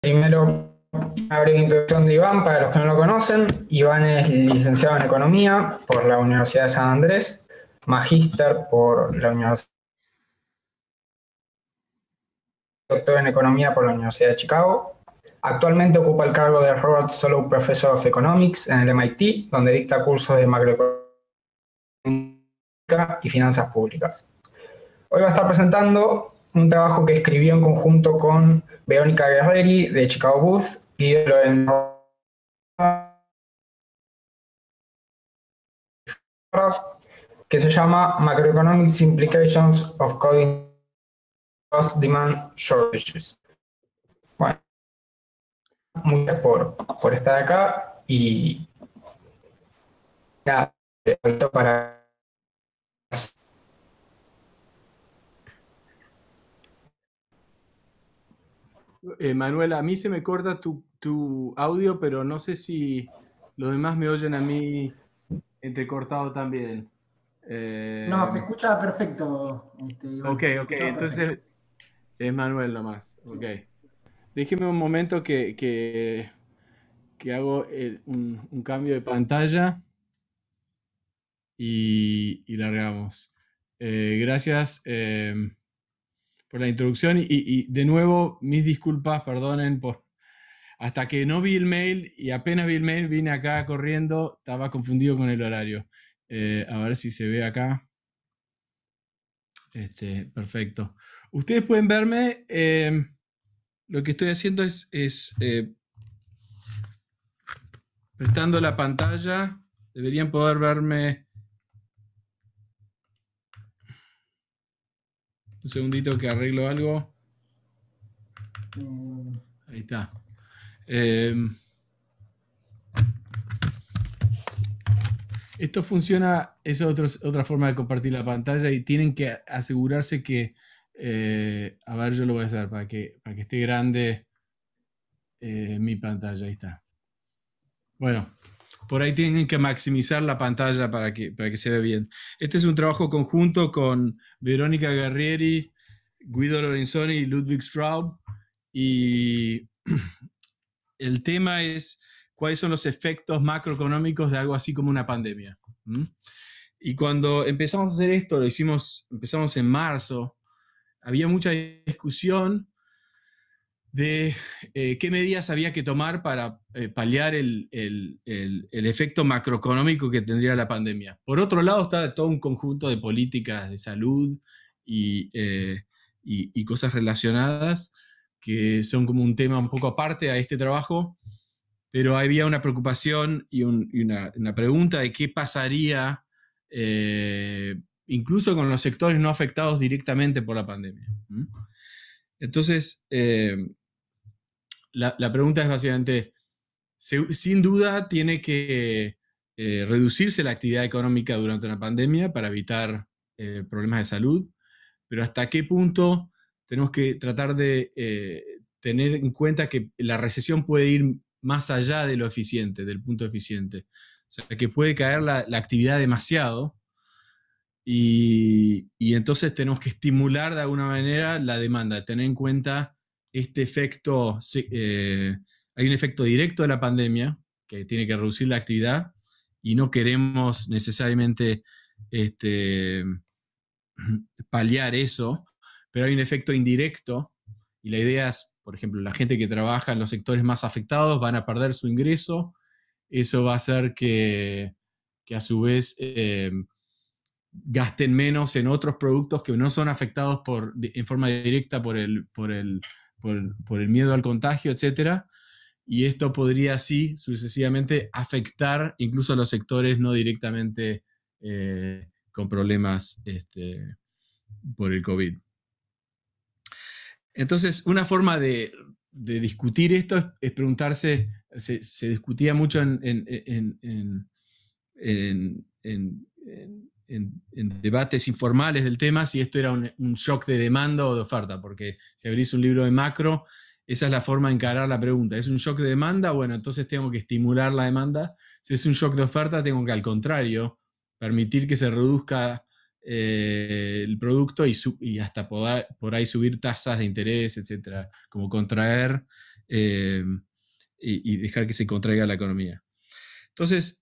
Primero, una breve introducción de Iván para los que no lo conocen. Iván es licenciado en Economía por la Universidad de San Andrés, magíster por la Universidad, doctor en Economía por la Universidad de Chicago. Actualmente ocupa el cargo de Rhodes Fellow Professor of Economics en el MIT, donde dicta cursos de macroeconomía y finanzas públicas. Hoy va a estar presentando un trabajo que escribió en conjunto con Verónica Guerreri de Chicago Booth y que se llama Macroeconomic Implications of Coding Cost Demand Shortages. Bueno, muchas gracias por estar acá y nada, para... Manuel, a mí se me corta tu audio, pero no sé si los demás me oyen a mí entrecortado también. No, Eh, se escucha perfecto, ok, Iván. Se ok, escuchaba perfecto. entonces es Manuel nomás. Ok. Sí. Déjeme un momento que hago un cambio de pantalla y largamos. Gracias por la introducción y de nuevo mis disculpas, perdonen por... Hasta que no vi el mail y apenas vi el mail vine acá corriendo, estaba confundido con el horario. A ver si se ve acá. Perfecto. Ustedes pueden verme. Lo que estoy haciendo es prestando la pantalla. Deberían poder verme. Un segundito que arreglo algo. Eh, Ahí está. Eh, Esto funciona, es otra forma de compartir la pantalla y tienen que asegurarse que, a ver, yo lo voy a hacer para que esté grande mi pantalla, ahí está. Bueno, por ahí tienen que maximizar la pantalla para que se vea bien. Este es un trabajo conjunto con Verónica Guerrieri, Guido Lorenzoni y Ludwig Straub y el tema es cuáles son los efectos macroeconómicos de algo así como una pandemia. ¿Mm? Y cuando empezamos a hacer esto, empezamos en marzo, había mucha discusión de qué medidas había que tomar para paliar el efecto macroeconómico que tendría la pandemia. Por otro lado, está todo un conjunto de políticas de salud y cosas relacionadas que son como un tema un poco aparte a este trabajo, pero había una preocupación y una pregunta de qué pasaría incluso con los sectores no afectados directamente por la pandemia. ¿Mm? Entonces, la pregunta es básicamente, sin duda tiene que reducirse la actividad económica durante una pandemia para evitar problemas de salud, pero hasta qué punto tenemos que tratar de tener en cuenta que la recesión puede ir más allá de lo eficiente, del punto eficiente. O sea, que puede caer la actividad demasiado y entonces tenemos que estimular de alguna manera la demanda, tener en cuenta este efecto, hay un efecto directo de la pandemia que tiene que reducir la actividad y no queremos necesariamente paliar eso, pero hay un efecto indirecto y la idea es, por ejemplo, la gente que trabaja en los sectores más afectados van a perder su ingreso, eso va a hacer que a su vez gasten menos en otros productos que no son afectados en forma directa por el miedo al contagio, etc. Y esto podría así sucesivamente afectar incluso a los sectores no directamente con problemas por el COVID. Entonces, una forma de discutir esto es preguntarse, se discutía mucho en debates informales del tema si esto era un shock de demanda o de oferta, porque si abrís un libro de macro, esa es la forma de encarar la pregunta. ¿Es un shock de demanda? Bueno, entonces tengo que estimular la demanda. Si es un shock de oferta, tengo que, al contrario, permitir que se reduzca el producto y hasta por ahí subir tasas de interés, etcétera, como contraer y dejar que se contraiga la economía. Entonces,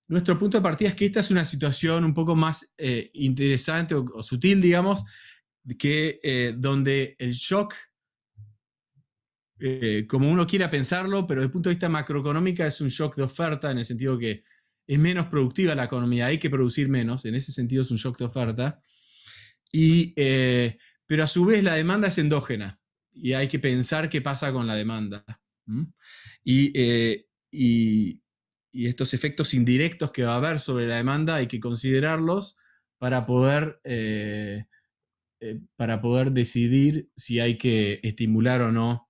nuestro punto de partida es que esta es una situación un poco más interesante o sutil, digamos, donde el shock, como uno quiera pensarlo, pero desde el punto de vista macroeconómico es un shock de oferta, en el sentido que es menos productiva la economía, hay que producir menos, en ese sentido es un shock de oferta, pero a su vez la demanda es endógena y hay que pensar qué pasa con la demanda. Y estos efectos indirectos que va a haber sobre la demanda hay que considerarlos para poder decidir si hay que estimular o no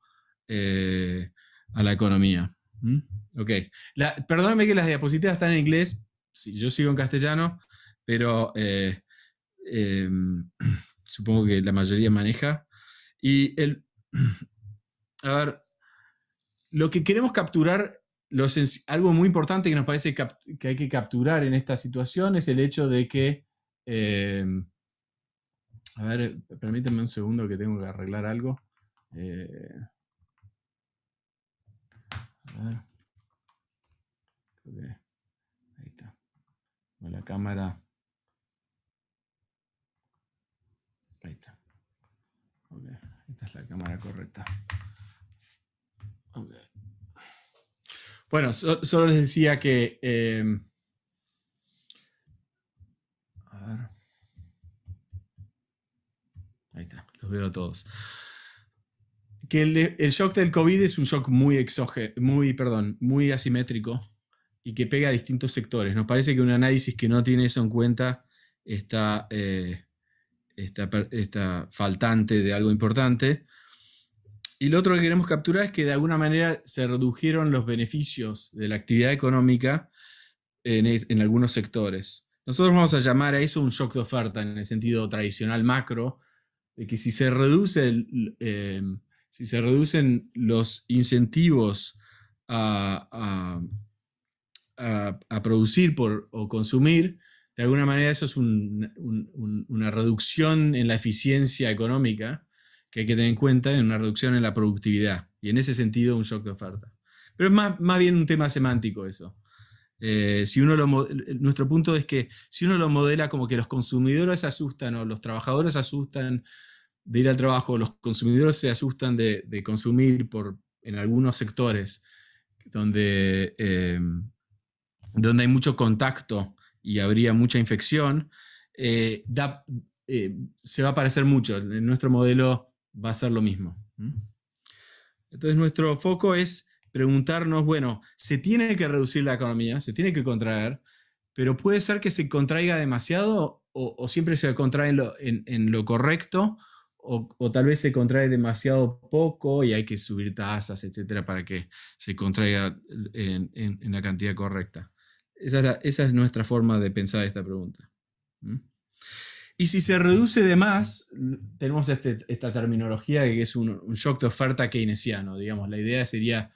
a la economía. Ok. Perdónenme que las diapositivas están en inglés, sí, yo sigo en castellano, pero supongo que la mayoría maneja. A ver, lo que queremos capturar, algo muy importante que nos parece que hay que capturar en esta situación es el hecho de que, a ver, permítanme un segundo que tengo que arreglar algo. A ver. Okay. Ahí está. Con la cámara. Ahí está. Okay. Esta es la cámara correcta. Okay. Bueno, solo les decía que... a ver. Ahí está, los veo a todos. Que el shock del COVID es un shock muy muy asimétrico y que pega a distintos sectores. Nos parece que un análisis que no tiene eso en cuenta está faltante de algo importante. Y lo otro que queremos capturar es que de alguna manera se redujeron los beneficios de la actividad económica en algunos sectores. Nosotros vamos a llamar a eso un shock de oferta en el sentido tradicional macro, de que si se reducen los incentivos a producir o consumir, de alguna manera eso es una reducción en la eficiencia económica que hay que tener en cuenta, en una reducción en la productividad. Y en ese sentido un shock de oferta. Pero es más bien un tema semántico eso. Nuestro punto es que si uno lo modela como que los consumidores se asustan o los trabajadores se asustan de ir al trabajo, los consumidores se asustan de consumir en algunos sectores donde hay mucho contacto y habría mucha infección, se va a parecer mucho. En nuestro modelo va a ser lo mismo. Entonces nuestro foco es preguntarnos, bueno, se tiene que reducir la economía, se tiene que contraer, pero puede ser que se contraiga demasiado o siempre se contrae en lo correcto, o tal vez se contrae demasiado poco y hay que subir tasas, etcétera, para que se contraiga en la cantidad correcta. Esa es nuestra forma de pensar esta pregunta. Y si se reduce de más, tenemos esta terminología que es un shock de oferta keynesiano. Digamos, la idea sería,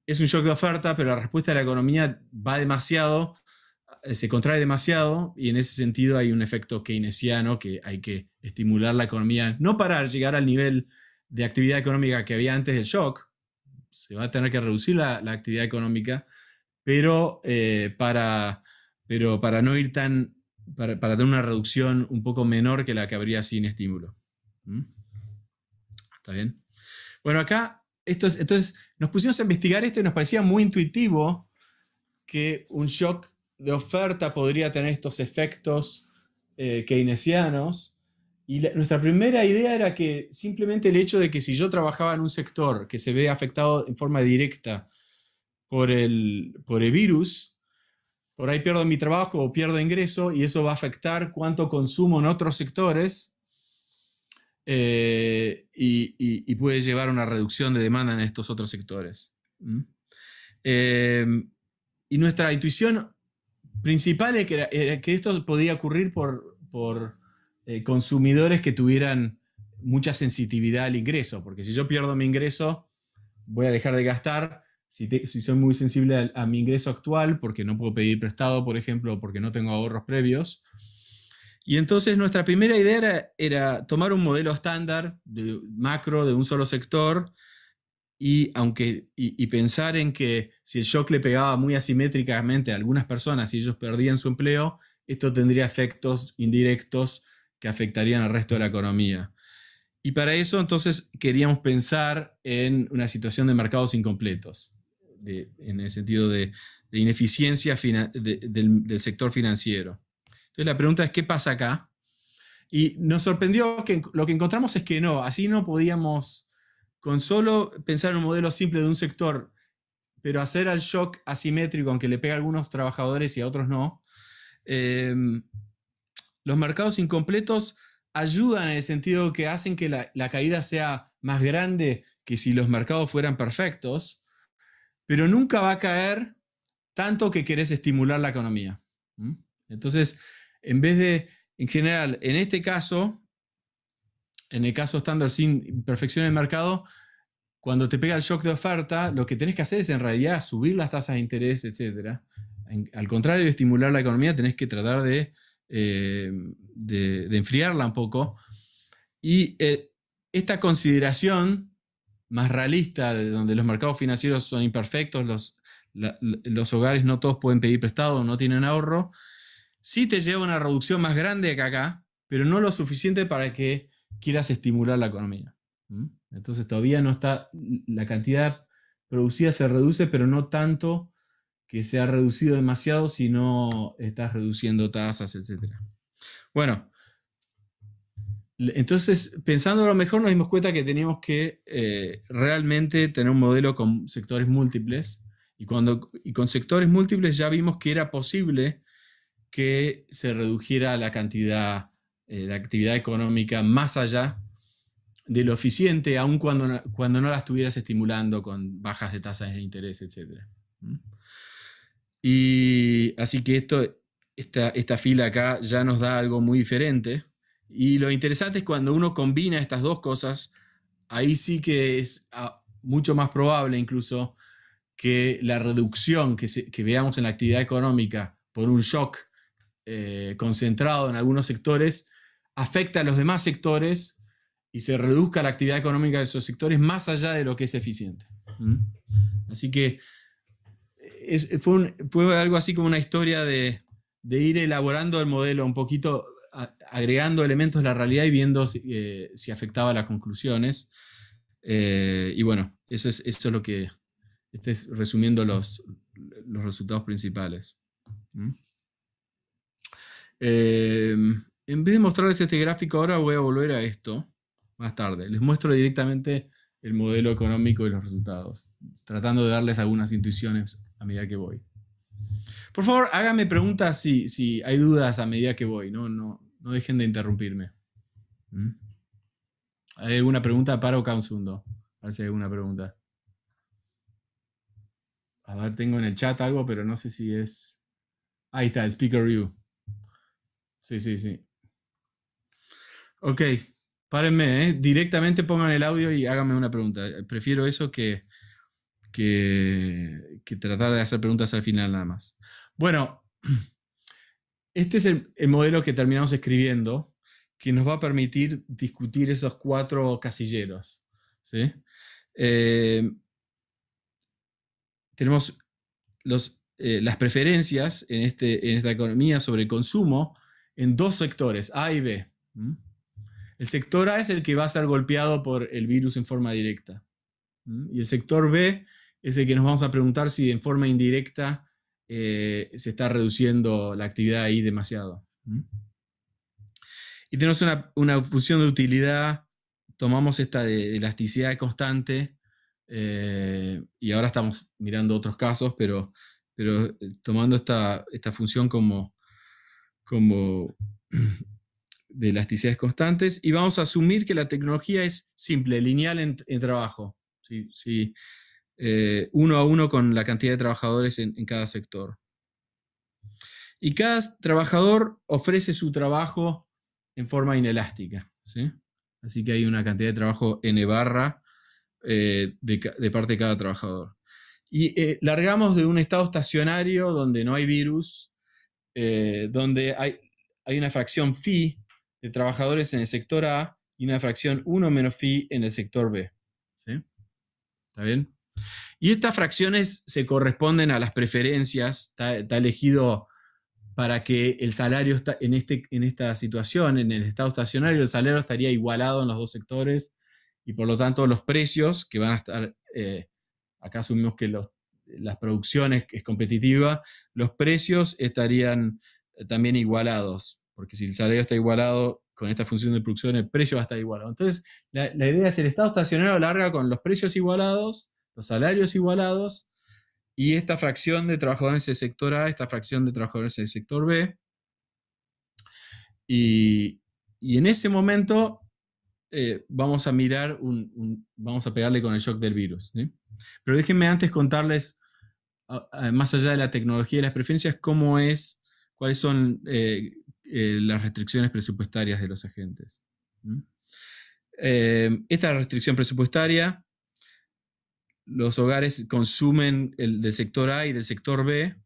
es un shock de oferta, pero la respuesta de la economía va demasiado, se contrae demasiado, y en ese sentido hay un efecto keynesiano que hay que estimular la economía, no para llegar al nivel de actividad económica que había antes del shock, se va a tener que reducir la actividad económica, pero para no ir para tener una reducción un poco menor que la que habría sin estímulo. ¿Está bien? Bueno, acá, entonces nos pusimos a investigar esto y nos parecía muy intuitivo que un shock de oferta podría tener estos efectos keynesianos. Y nuestra primera idea era que simplemente el hecho de que si yo trabajaba en un sector que se ve afectado en forma directa por el virus, por ahí pierdo mi trabajo o pierdo ingreso y eso va a afectar cuánto consumo en otros sectores y puede llevar a una reducción de demanda en estos otros sectores. Y nuestra intuición principal era que esto podía ocurrir por consumidores que tuvieran mucha sensitividad al ingreso, porque si yo pierdo mi ingreso voy a dejar de gastar. Si soy muy sensible a mi ingreso actual, porque no puedo pedir prestado, por ejemplo, o porque no tengo ahorros previos. Y entonces nuestra primera idea era tomar un modelo estándar macro de un solo sector y pensar en que si el shock le pegaba muy asimétricamente a algunas personas y ellos perdían su empleo, esto tendría efectos indirectos que afectarían al resto de la economía. Y para eso entonces queríamos pensar en una situación de mercados incompletos, en el sentido de ineficiencia del sector financiero. Entonces la pregunta es, ¿qué pasa acá? Y nos sorprendió que lo que encontramos es que no, así no podíamos, con solo pensar en un modelo simple de un sector, pero hacer al shock asimétrico, aunque le pega a algunos trabajadores y a otros no, los mercados incompletos ayudan en el sentido que hacen que la caída sea más grande que si los mercados fueran perfectos, pero nunca va a caer tanto que querés estimular la economía. Entonces, en vez de, en general, en este caso, en el caso estándar sin imperfección del mercado, cuando te pega el shock de oferta, lo que tenés que hacer es en realidad subir las tasas de interés, etc. Al contrario de estimular la economía, tenés que tratar de enfriarla un poco. Y esta consideración más realista, de donde los mercados financieros son imperfectos, los hogares no todos pueden pedir prestado, no tienen ahorro, sí te lleva a una reducción más grande que acá, pero no lo suficiente para que quieras estimular la economía. Entonces todavía no está, la cantidad producida se reduce, pero no tanto que se ha reducido demasiado si no estás reduciendo tasas, etc. Bueno, entonces pensando a lo mejor nos dimos cuenta que teníamos que realmente tener un modelo con sectores múltiples, y con sectores múltiples ya vimos que era posible que se redujera la cantidad de actividad económica más allá de lo eficiente, aun cuando no la estuvieras estimulando con bajas de tasas de interés, etc. Y así que esta fila acá ya nos da algo muy diferente. Y lo interesante es cuando uno combina estas dos cosas, ahí sí que es mucho más probable incluso que la reducción que veamos en la actividad económica por un shock concentrado en algunos sectores afecta a los demás sectores y se reduzca la actividad económica de esos sectores más allá de lo que es eficiente. Así que fue algo así como una historia de ir elaborando el modelo un poquito, agregando elementos de la realidad y viendo si afectaba las conclusiones. Y bueno, eso es lo que estés resumiendo los resultados principales. En vez de mostrarles este gráfico ahora, voy a volver a esto más tarde. Les muestro directamente el modelo económico y los resultados, tratando de darles algunas intuiciones a medida que voy. Por favor, háganme preguntas si hay dudas a medida que voy. No dejen de interrumpirme. ¿Hay alguna pregunta? Paro acá un segundo. A ver si hay alguna pregunta. A ver, tengo en el chat algo, pero no sé si es... Ahí está, el Speaker View. Sí. Ok, párenme, directamente pongan el audio y háganme una pregunta. Prefiero eso que tratar de hacer preguntas al final nada más. Bueno, este es el modelo que terminamos escribiendo, que nos va a permitir discutir esos 4 casilleros. ¿Sí? Tenemos las preferencias en esta economía sobre el consumo en 2 sectores, A y B. El sector A es el que va a ser golpeado por el virus en forma directa. Y el sector B es el que nos vamos a preguntar si en forma indirecta se está reduciendo la actividad ahí demasiado. Y tenemos una función de utilidad, tomamos esta de elasticidad constante, y ahora estamos mirando otros casos, pero tomando esta función como de elasticidades constantes, y vamos a asumir que la tecnología es simple, lineal en trabajo. ¿Sí? 1 a 1 con la cantidad de trabajadores en cada sector. Y cada trabajador ofrece su trabajo en forma inelástica. ¿Sí? Así que hay una cantidad de trabajo n barra de parte de cada trabajador. Y largamos de un estado estacionario donde no hay virus, donde hay una fracción phi de trabajadores en el sector A y una fracción 1 menos phi en el sector B. ¿Sí? ¿Está bien? Y estas fracciones se corresponden a las preferencias. Está elegido para que el salario está en esta situación, en el estado estacionario, el salario estaría igualado en los dos sectores y por lo tanto los precios que van a estar, acá asumimos que las producciones es competitiva, los precios estarían también igualados, porque si el salario está igualado con esta función de producción, el precio va a estar igualado. Entonces, la idea es el estado estacionario larga con los precios igualados, los salarios igualados, y esta fracción de trabajadores del sector A, esta fracción de trabajadores del sector B. Y en ese momento vamos a mirar, vamos a pegarle con el shock del virus, ¿sí? Pero déjenme antes contarles, más allá de la tecnología y las preferencias, cuáles son las restricciones presupuestarias de los agentes. Esta restricción presupuestaria, los hogares consumen del sector A y del sector B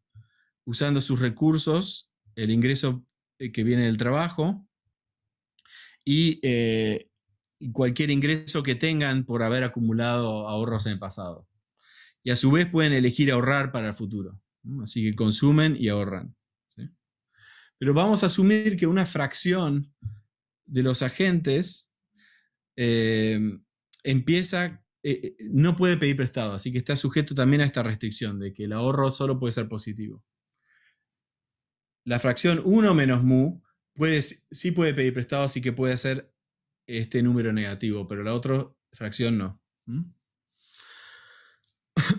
usando sus recursos, el ingreso que viene del trabajo y cualquier ingreso que tengan por haber acumulado ahorros en el pasado. Y a su vez pueden elegir ahorrar para el futuro. Así que consumen y ahorran, ¿sí? Pero vamos a asumir que una fracción de los agentes no puede pedir prestado, así que está sujeto también a esta restricción de que el ahorro solo puede ser positivo. La fracción 1 menos mu sí puede pedir prestado, así que puede ser este número negativo, pero la otra fracción no.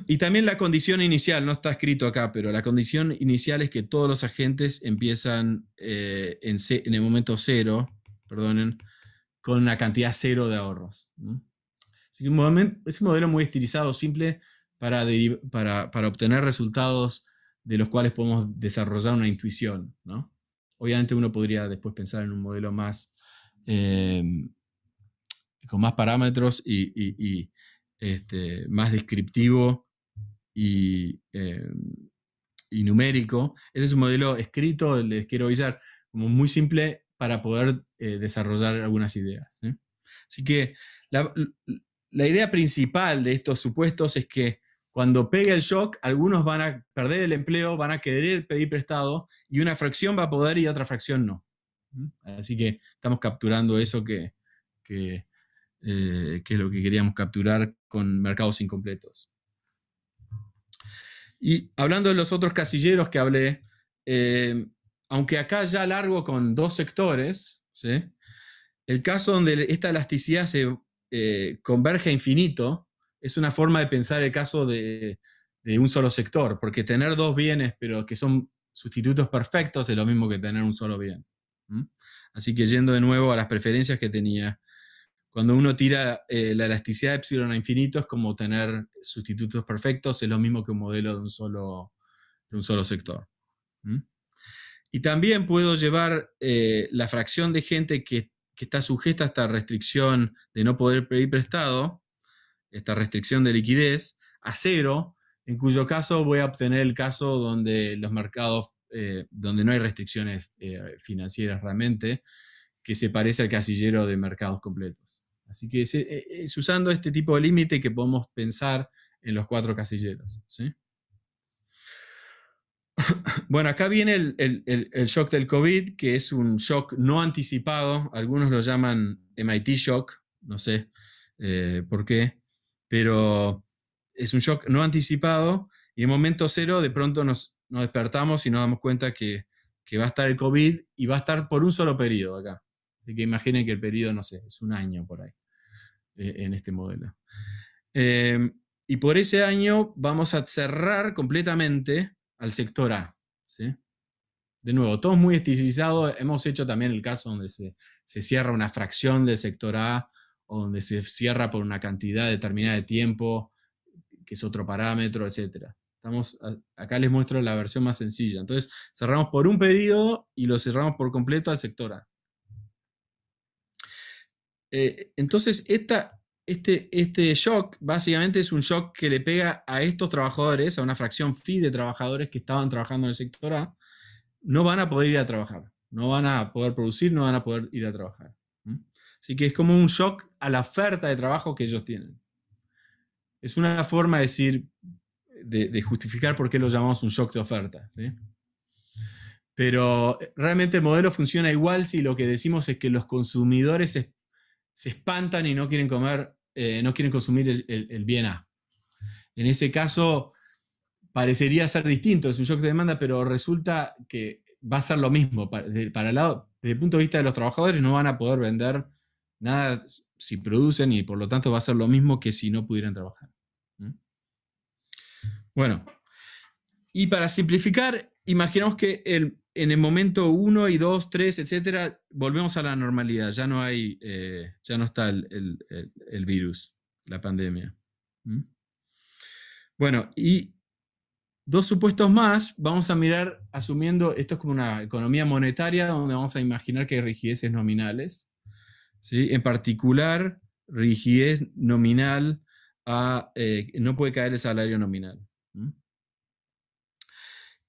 Y también la condición inicial, no está escrito acá, pero la condición inicial es que todos los agentes empiezan en el momento cero, con una cantidad cero de ahorros. Así que es un modelo muy estilizado, simple, para obtener resultados de los cuales podemos desarrollar una intuición, ¿no? Obviamente uno podría después pensar en un modelo más con más parámetros y más descriptivo y numérico. Este es un modelo escrito, les quiero avisar, como muy simple para poder desarrollar algunas ideas, ¿sí? Así que la idea principal de estos supuestos es que cuando pegue el shock, algunos van a perder el empleo, van a querer pedir prestado y una fracción va a poder y otra fracción no. Así que estamos capturando eso que es lo que queríamos capturar con mercados incompletos. Y hablando de los otros casilleros que hablé, aunque acá ya largo con dos sectores, ¿sí? El caso donde esta elasticidad se converge a infinito es una forma de pensar el caso de un solo sector, porque tener dos bienes pero que son sustitutos perfectos es lo mismo que tener un solo bien. Así que yendo de nuevo a las preferencias que tenía, cuando uno tira la elasticidad de epsilon a infinito es como tener sustitutos perfectos, es lo mismo que un modelo de un solo sector. Y también puedo llevar la fracción de gente que está sujeta a esta restricción de no poder pedir prestado, esta restricción de liquidez, a cero, en cuyo caso voy a obtener el caso donde los mercados, donde no hay restricciones financieras realmente, que se parece al casillero de mercados completos. Así que es usando este tipo de límite que podemos pensar en los cuatro casilleros, ¿sí? Bueno, acá viene el shock del COVID, que es un shock no anticipado. Algunos lo llaman MIT shock, no sé por qué, pero es un shock no anticipado y en momento cero de pronto nos despertamos y nos damos cuenta que va a estar el COVID y va a estar por un solo periodo acá. Así que imaginen que el periodo, no sé, es un año por ahí, en este modelo. Y por ese año vamos a cerrar completamente al sector A, ¿sí? De nuevo, todo es muy estilizado. Hemos hecho también el caso donde se cierra una fracción del sector A o donde se cierra por una cantidad determinada de tiempo, que es otro parámetro, etc. Acá les muestro la versión más sencilla. Entonces, cerramos por un periodo y lo cerramos por completo al sector A. Entonces, este shock básicamente es un shock que le pega a estos trabajadores, a una fracción phi de trabajadores que estaban trabajando en el sector A, no van a poder ir a trabajar, no van a poder producir, no van a poder ir a trabajar. Así que es como un shock a la oferta de trabajo que ellos tienen. Es una forma de decir, de justificar por qué lo llamamos un shock de oferta, ¿sí? Pero realmente el modelo funciona igual si lo que decimos es que los consumidores se espantan y no quieren comer, no quieren consumir el bien A. En ese caso parecería ser distinto, es un shock de demanda, pero resulta que va a ser lo mismo. Desde el punto de vista de los trabajadores no van a poder vender nada si producen y por lo tanto va a ser lo mismo que si no pudieran trabajar. Bueno, y para simplificar, imaginemos que en el momento 1 y 2, 3, etcétera, volvemos a la normalidad. Ya no hay, ya no está el virus, la pandemia. Bueno, y dos supuestos más, vamos a mirar asumiendo, esto es como una economía monetaria donde vamos a imaginar que hay rigideces nominales, ¿sí? En particular, rigidez nominal no puede caer el salario nominal.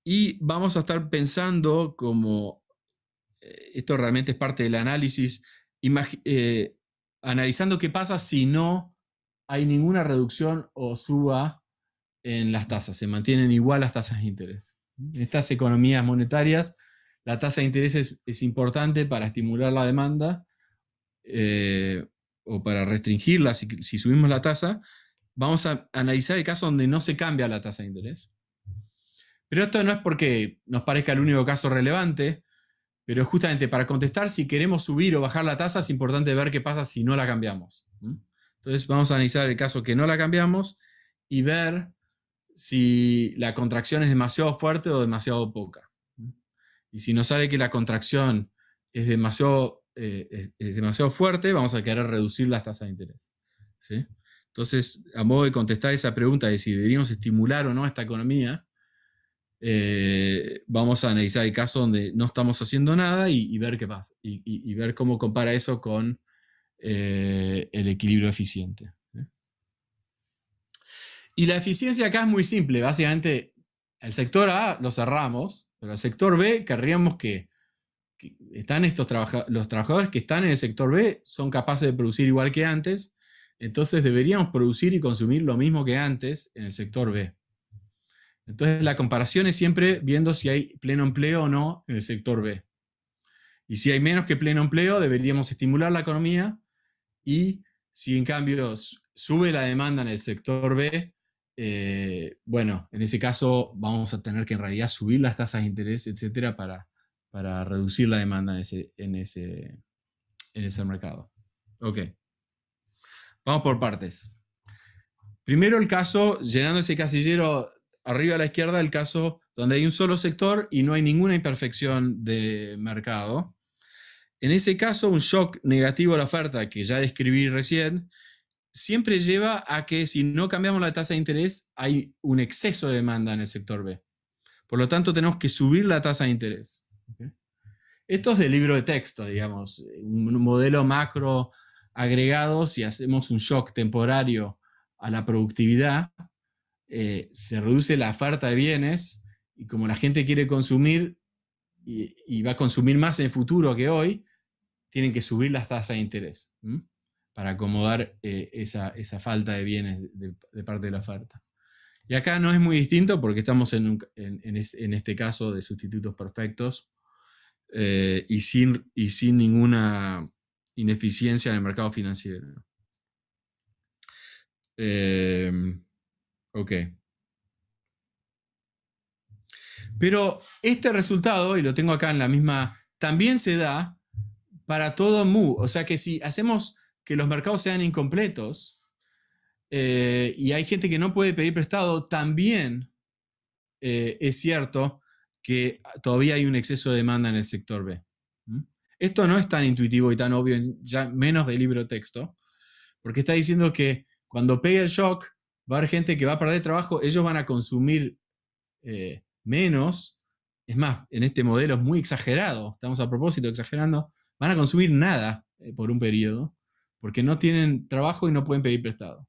Y vamos a estar pensando como, esto realmente es parte del análisis, analizando qué pasa si no hay ninguna reducción o suba en las tasas, se mantienen igual las tasas de interés. En estas economías monetarias, la tasa de interés es importante para estimular la demanda o para restringirla si subimos la tasa. Vamos a analizar el caso donde no se cambia la tasa de interés. Pero esto no es porque nos parezca el único caso relevante, pero justamente para contestar si queremos subir o bajar la tasa es importante ver qué pasa si no la cambiamos. Entonces vamos a analizar el caso que no la cambiamos y ver si la contracción es demasiado fuerte o demasiado poca. Y si nos sale que la contracción es demasiado fuerte, vamos a querer reducir las tasas de interés, ¿sí? Entonces, a modo de contestar esa pregunta de si deberíamos estimular o no esta economía, vamos a analizar el caso donde no estamos haciendo nada y ver qué pasa. Y ver cómo compara eso con el equilibrio eficiente. Y la eficiencia acá es muy simple. Básicamente, el sector A lo cerramos, pero el sector B querríamos que están los trabajadores que están en el sector B son capaces de producir igual que antes, entonces deberíamos producir y consumir lo mismo que antes en el sector B. Entonces la comparación es siempre viendo si hay pleno empleo o no en el sector B. Y si hay menos que pleno empleo, deberíamos estimular la economía, y si en cambio sube la demanda en el sector B, bueno, en ese caso vamos a tener que en realidad subir las tasas de interés, etcétera, para reducir la demanda en ese mercado. Ok. Vamos por partes. Primero el caso, llenando ese casillero arriba a la izquierda, el caso donde hay un solo sector y no hay ninguna imperfección de mercado. En ese caso, un shock negativo a la oferta, que ya describí recién, siempre lleva a que si no cambiamos la tasa de interés, hay un exceso de demanda en el sector B. Por lo tanto, tenemos que subir la tasa de interés. ¿Okay? Esto es de libro de texto, digamos, un modelo macro agregado. Si hacemos un shock temporario a la productividad, se reduce la oferta de bienes, y como la gente quiere consumir y va a consumir más en el futuro que hoy, tienen que subir las tasas de interés para acomodar esa falta de bienes de parte de la oferta. Y acá no es muy distinto porque estamos en este caso de sustitutos perfectos y sin ninguna ineficiencia en el mercado financiero. Ok. Pero este resultado, y lo tengo acá en la misma, también se da para todo mu. O sea que si hacemos que los mercados sean incompletos y hay gente que no puede pedir prestado, también es cierto que todavía hay un exceso de demanda en el sector B. Esto no es tan intuitivo y tan obvio, ya menos de libro de texto, porque está diciendo que cuando pegue el shock va a haber gente que va a perder trabajo, ellos van a consumir menos. Es más, en este modelo es muy exagerado, estamos a propósito exagerando, van a consumir nada por un periodo, porque no tienen trabajo y no pueden pedir prestado.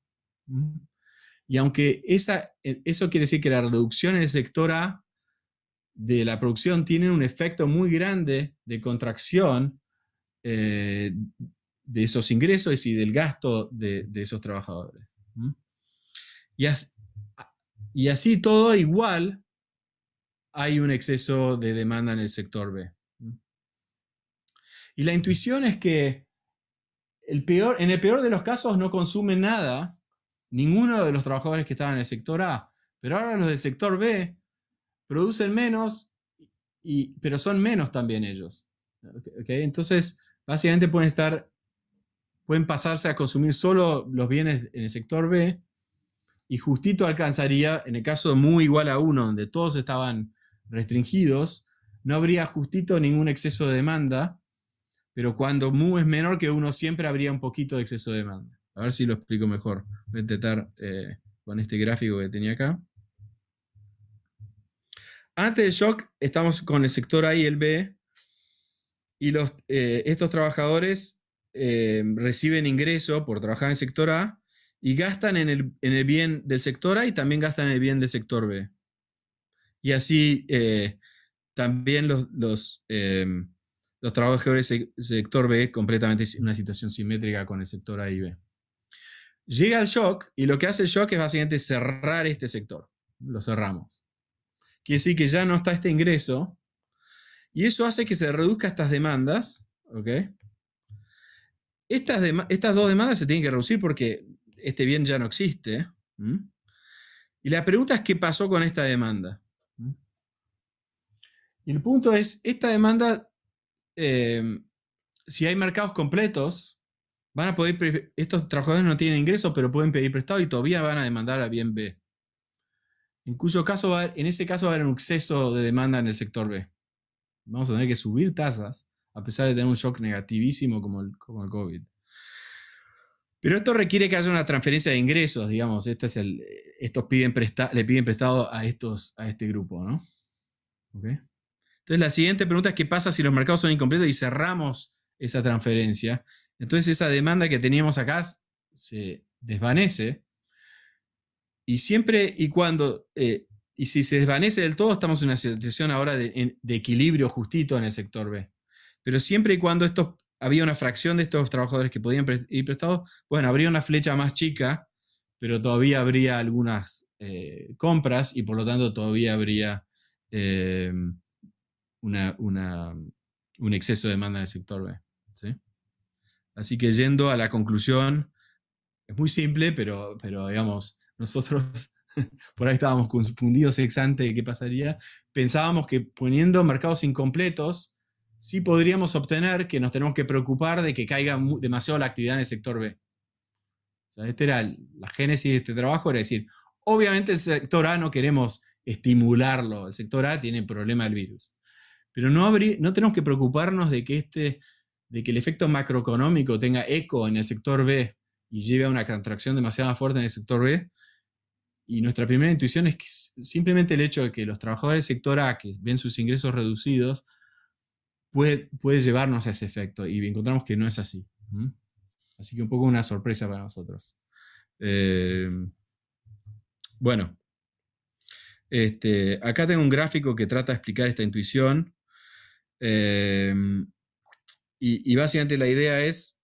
Y aunque eso quiere decir que la reducción en el sector A de la producción tiene un efecto muy grande de contracción de esos ingresos y del gasto de esos trabajadores. Y, y así todo igual hay un exceso de demanda en el sector B. Y la intuición es que en el peor de los casos no consumen nada, ninguno de los trabajadores que estaban en el sector A, pero ahora los del sector B producen menos, pero son menos también ellos. ¿Okay? Entonces, básicamente pueden pasarse a consumir solo los bienes en el sector B y justito alcanzaría, en el caso de mu igual a 1, donde todos estaban restringidos, no habría justito ningún exceso de demanda, pero cuando mu es menor que 1 siempre habría un poquito de exceso de demanda. A ver si lo explico mejor. Voy a intentar con este gráfico que tenía acá. Antes del shock estamos con el sector A y el B, y estos trabajadores reciben ingreso por trabajar en el sector A y gastan en el bien del sector A y también gastan en el bien del sector B. Y así también los trabajadores del sector B completamente una situación simétrica con el sector A y B. Llega el shock y lo que hace el shock es básicamente cerrar este sector. Lo cerramos. Quiere decir que ya no está este ingreso y eso hace que se reduzcan estas demandas. ¿Okay? Estas dos demandas se tienen que reducir porque este bien ya no existe. Y la pregunta es ¿qué pasó con esta demanda? Y el punto es, esta demanda, si hay mercados completos, van a poder, estos trabajadores no tienen ingresos, pero pueden pedir prestado y todavía van a demandar a bien B. En cuyo caso, en ese caso va a haber un exceso de demanda en el sector B. Vamos a tener que subir tasas, a pesar de tener un shock negativísimo como el COVID. Pero esto requiere que haya una transferencia de ingresos, digamos. Estos le piden prestado a este grupo, ¿no? ¿Okay? Entonces la siguiente pregunta es ¿qué pasa si los mercados son incompletos y cerramos esa transferencia? Entonces esa demanda que teníamos acá se desvanece. Y siempre y cuando, y si se desvanece del todo, estamos en una situación ahora de equilibrio justito en el sector B. Pero siempre y cuando había una fracción de estos trabajadores que podían ir prestados, bueno, habría una flecha más chica, pero todavía habría algunas compras y por lo tanto todavía habría un exceso de demanda en el sector B. ¿Sí? Así que yendo a la conclusión, es muy simple, pero digamos, nosotros por ahí estábamos confundidos ex ante de qué pasaría. Pensábamos que poniendo mercados incompletos, sí podríamos obtener que nos tenemos que preocupar de que caiga demasiado la actividad en el sector B. O sea, esta era la génesis de este trabajo, era decir, obviamente el sector A no queremos estimularlo, el sector A tiene problema del virus. Pero no tenemos que preocuparnos de que el efecto macroeconómico tenga eco en el sector B y lleve a una contracción demasiado fuerte en el sector B. Y nuestra primera intuición es que simplemente el hecho de que los trabajadores del sector A que ven sus ingresos reducidos puede llevarnos a ese efecto. Y encontramos que no es así. Así que un poco una sorpresa para nosotros. Bueno. Acá tengo un gráfico que trata de explicar esta intuición. Y básicamente la idea es,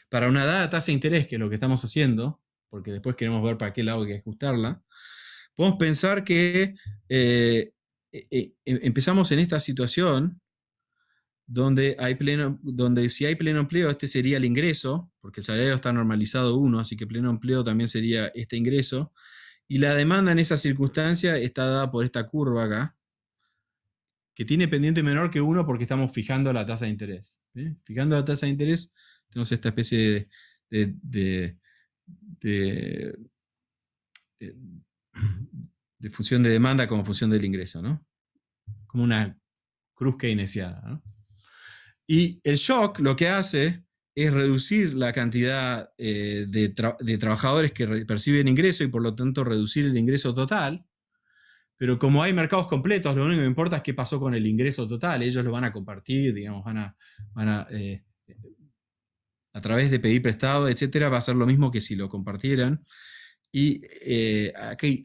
para una dada tasa de interés, que es lo que estamos haciendo, porque después queremos ver para qué lado hay que ajustarla, podemos pensar que empezamos en esta situación donde si hay pleno empleo, este sería el ingreso, porque el salario está normalizado 1, así que pleno empleo también sería este ingreso, y la demanda en esa circunstancia está dada por esta curva acá, que tiene pendiente menor que 1 porque estamos fijando la tasa de interés. ¿Sí? Fijando la tasa de interés, tenemos esta especie de función de demanda como función del ingreso, ¿no? Como una cruz keynesiana, ¿no? Y el shock lo que hace es reducir la cantidad de trabajadores que perciben ingreso y por lo tanto reducir el ingreso total. Pero como hay mercados completos, lo único que importa es qué pasó con el ingreso total. Ellos lo van a compartir, digamos, a través de pedir prestado, etcétera, va a ser lo mismo que si lo compartieran. Y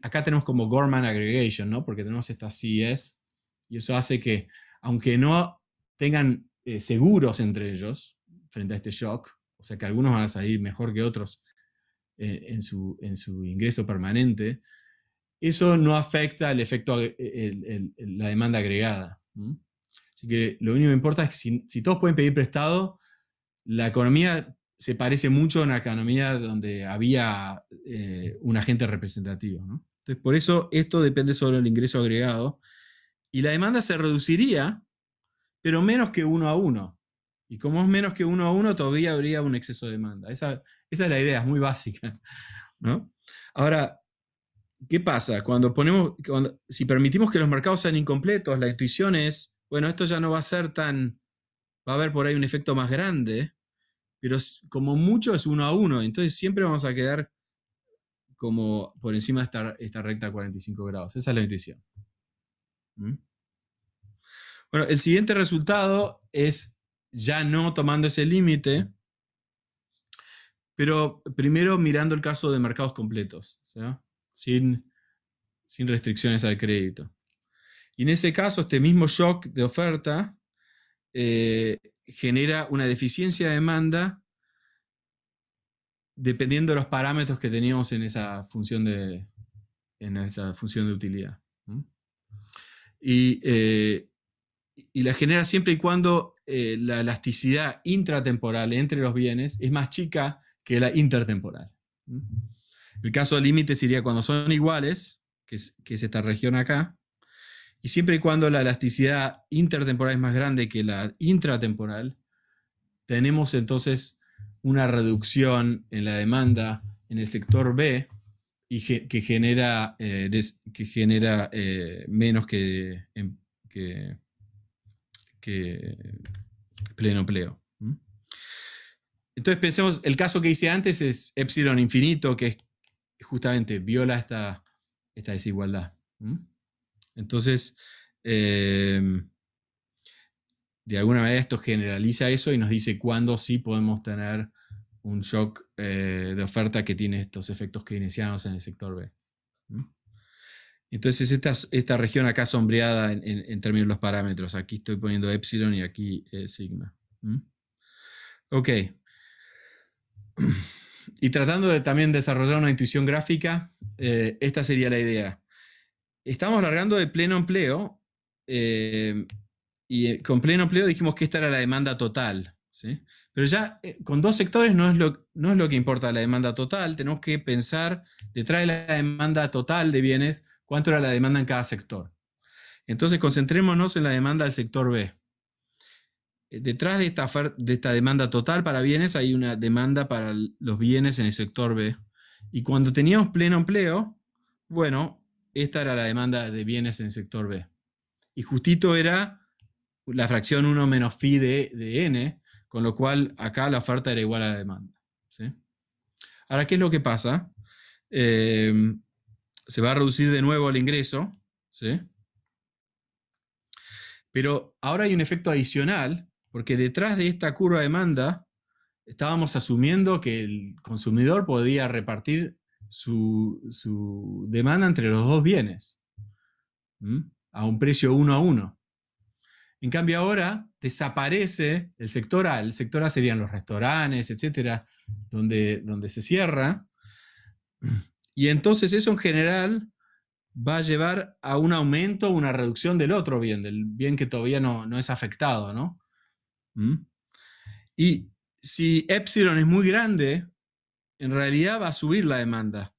acá tenemos como Gorman Aggregation, ¿no? Porque tenemos estas CES, y eso hace que, aunque no tengan seguros entre ellos frente a este shock, o sea que algunos van a salir mejor que otros en su ingreso permanente, eso no afecta el efecto, la demanda agregada. Así que lo único que importa es que si todos pueden pedir prestado, la economía se parece mucho a una economía donde había un agente representativo, ¿no? Entonces, por eso esto depende solo del ingreso agregado, y la demanda se reduciría, pero menos que 1 a 1. Y como es menos que 1 a 1, todavía habría un exceso de demanda. Esa es la idea, es muy básica, ¿no? Ahora, ¿qué pasa? Si permitimos que los mercados sean incompletos, la intuición es, bueno, esto ya no va a ser tan, va a haber por ahí un efecto más grande, pero como mucho es 1 a 1, entonces siempre vamos a quedar como por encima de esta recta a 45 grados. Esa es la intuición. Bueno, el siguiente resultado es ya no tomando ese límite, pero primero mirando el caso de mercados completos, ¿sí? Sin restricciones al crédito. Y en ese caso, este mismo shock de oferta genera una deficiencia de demanda dependiendo de los parámetros que teníamos en esa función de utilidad. Y la genera siempre y cuando la elasticidad intratemporal entre los bienes es más chica que la intertemporal. El caso límite sería cuando son iguales, que es esta región acá, y siempre y cuando la elasticidad intertemporal es más grande que la intratemporal, tenemos entonces una reducción en la demanda en el sector B y que genera menos que pleno empleo. Entonces pensemos, el caso que hice antes es epsilon infinito, que justamente viola esta desigualdad. Entonces, de alguna manera esto generaliza eso y nos dice cuándo sí podemos tener un shock de oferta que tiene estos efectos keynesianos en el sector B. Entonces esta región acá sombreada en términos de los parámetros. Aquí estoy poniendo epsilon y aquí sigma. Ok. Y tratando de también desarrollar una intuición gráfica, esta sería la idea. Estamos largando de pleno empleo, y con pleno empleo dijimos que esta era la demanda total, ¿sí? Pero ya con dos sectores no es lo que importa la demanda total, tenemos que pensar detrás de la demanda total de bienes, cuánto era la demanda en cada sector. Entonces concentrémonos en la demanda del sector B. Detrás de esta demanda total para bienes hay una demanda para los bienes en el sector B. Y cuando teníamos pleno empleo, bueno, esta era la demanda de bienes en el sector B. Y justito era la fracción 1 menos phi de n, con lo cual acá la oferta era igual a la demanda, ¿sí? Ahora, ¿qué es lo que pasa? Se va a reducir de nuevo el ingreso, ¿sí? Pero ahora hay un efecto adicional, porque detrás de esta curva de demanda estábamos asumiendo que el consumidor podía repartir su demanda entre los dos bienes, a un precio 1 a 1. En cambio ahora desaparece el sector A. El sector A serían los restaurantes, etcétera, donde se cierra. Y entonces eso en general va a llevar a un aumento o una reducción del otro bien, del bien que todavía no es afectado, ¿no? Y si epsilon es muy grande, en realidad va a subir la demanda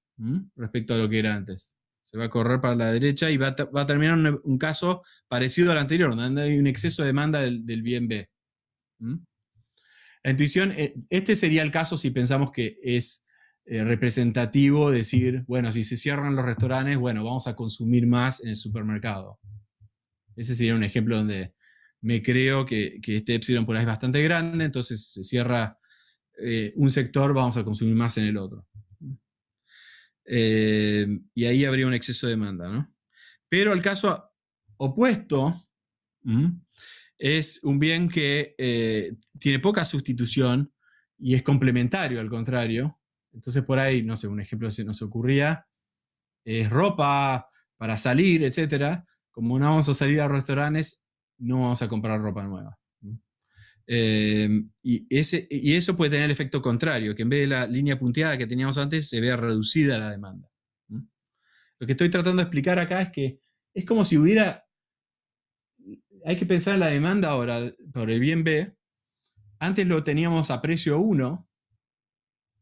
respecto a lo que era antes. Se va a correr para la derecha y va a terminar un caso parecido al anterior, donde hay un exceso de demanda del bien B. La intuición, este sería el caso si pensamos que es representativo decir, bueno, si se cierran los restaurantes, bueno, vamos a consumir más en el supermercado. Ese sería un ejemplo donde me creo que este epsilon por ahí es bastante grande, entonces se cierra un sector, vamos a consumir más en el otro. Y ahí habría un exceso de demanda, ¿no? Pero el caso opuesto es un bien que tiene poca sustitución y es complementario, al contrario. Entonces por ahí, no sé, un ejemplo que se nos ocurría es ropa para salir, etc. Como no vamos a salir a restaurantes, no vamos a comprar ropa nueva. Y eso puede tener el efecto contrario, que en vez de la línea punteada que teníamos antes, se vea reducida la demanda. Lo que estoy tratando de explicar acá es que es como si hubiera... Hay que pensar en la demanda ahora por el bien B. Antes lo teníamos a precio 1,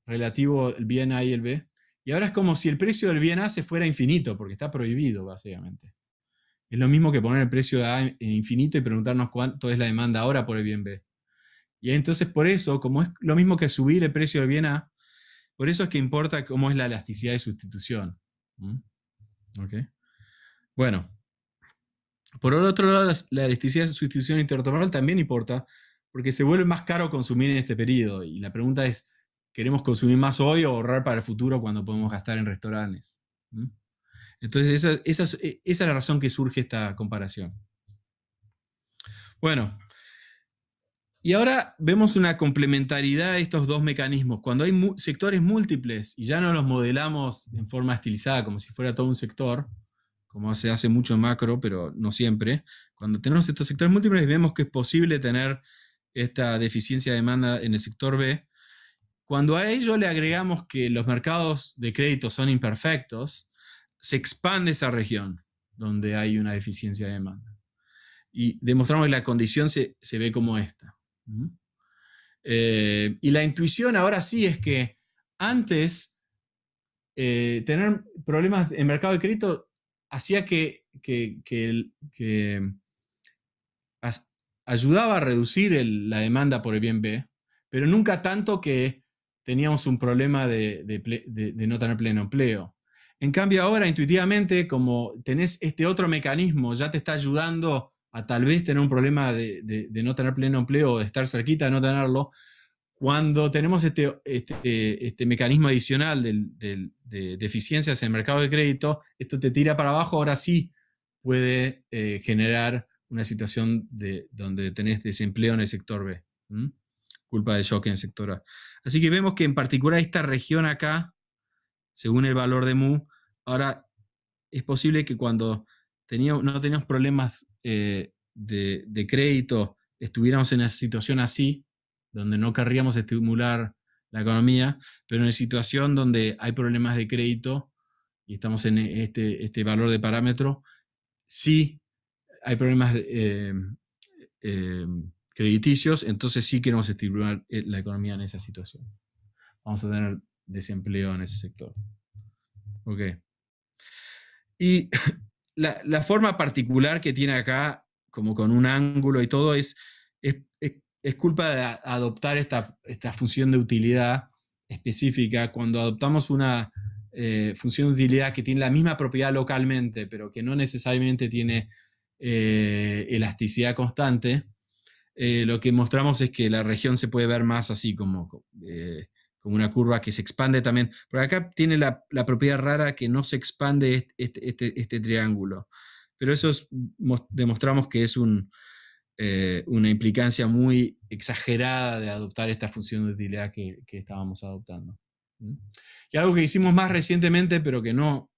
relativo el bien A y el B, y ahora es como si el precio del bien A se fuera infinito, porque está prohibido, básicamente. Es lo mismo que poner el precio de A en infinito y preguntarnos cuánto es la demanda ahora por el bien B. Y entonces por eso, como es lo mismo que subir el precio del bien A, por eso es que importa cómo es la elasticidad de sustitución. ¿Okay? Bueno, por otro lado, la elasticidad de sustitución intertemporal también importa, porque se vuelve más caro consumir en este periodo. Y la pregunta es, ¿queremos consumir más hoy o ahorrar para el futuro cuando podemos gastar en restaurantes? Entonces esa es la razón que surge esta comparación. Bueno, y ahora vemos una complementariedad de estos dos mecanismos. Cuando hay sectores múltiples y ya no los modelamos en forma estilizada como si fuera todo un sector, como se hace mucho en macro, pero no siempre. Cuando tenemos estos sectores múltiples vemos que es posible tener esta deficiencia de demanda en el sector B. Cuando a ello le agregamos que los mercados de crédito son imperfectos, se expande esa región donde hay una deficiencia de demanda. Y demostramos que la condición se ve como esta. Y la intuición ahora sí es que antes tener problemas en mercado de crédito hacía que ayudaba a reducir la demanda por el bien B, pero nunca tanto que teníamos un problema de no tener pleno empleo. En cambio ahora, intuitivamente, como tenés este otro mecanismo, ya te está ayudando a tal vez tener un problema de no tener pleno empleo o de estar cerquita de no tenerlo. Cuando tenemos este mecanismo adicional de deficiencias en el mercado de crédito, esto te tira para abajo, ahora sí puede generar una situación donde tenés desempleo en el sector B, culpa del shock en el sector A. Así que vemos que en particular esta región acá, según el valor de mu, ahora es posible que cuando no teníamos problemas de crédito, estuviéramos en una situación así, donde no querríamos estimular la economía, pero en una situación donde hay problemas de crédito y estamos en este valor de parámetro, sí hay problemas crediticios, entonces sí queremos estimular la economía en esa situación. Vamos a tener desempleo en ese sector. Ok. Y la forma particular que tiene acá, como con un ángulo y todo, es culpa de adoptar esta función de utilidad específica. Cuando adoptamos una función de utilidad que tiene la misma propiedad localmente, pero que no necesariamente tiene elasticidad constante, lo que mostramos es que la región se puede ver más así como una curva que se expande también. Por acá tiene la propiedad rara que no se expande este triángulo. Pero eso demostramos que es una implicancia muy exagerada de adoptar esta función de utilidad que estábamos adoptando. Y algo que hicimos más recientemente, pero que no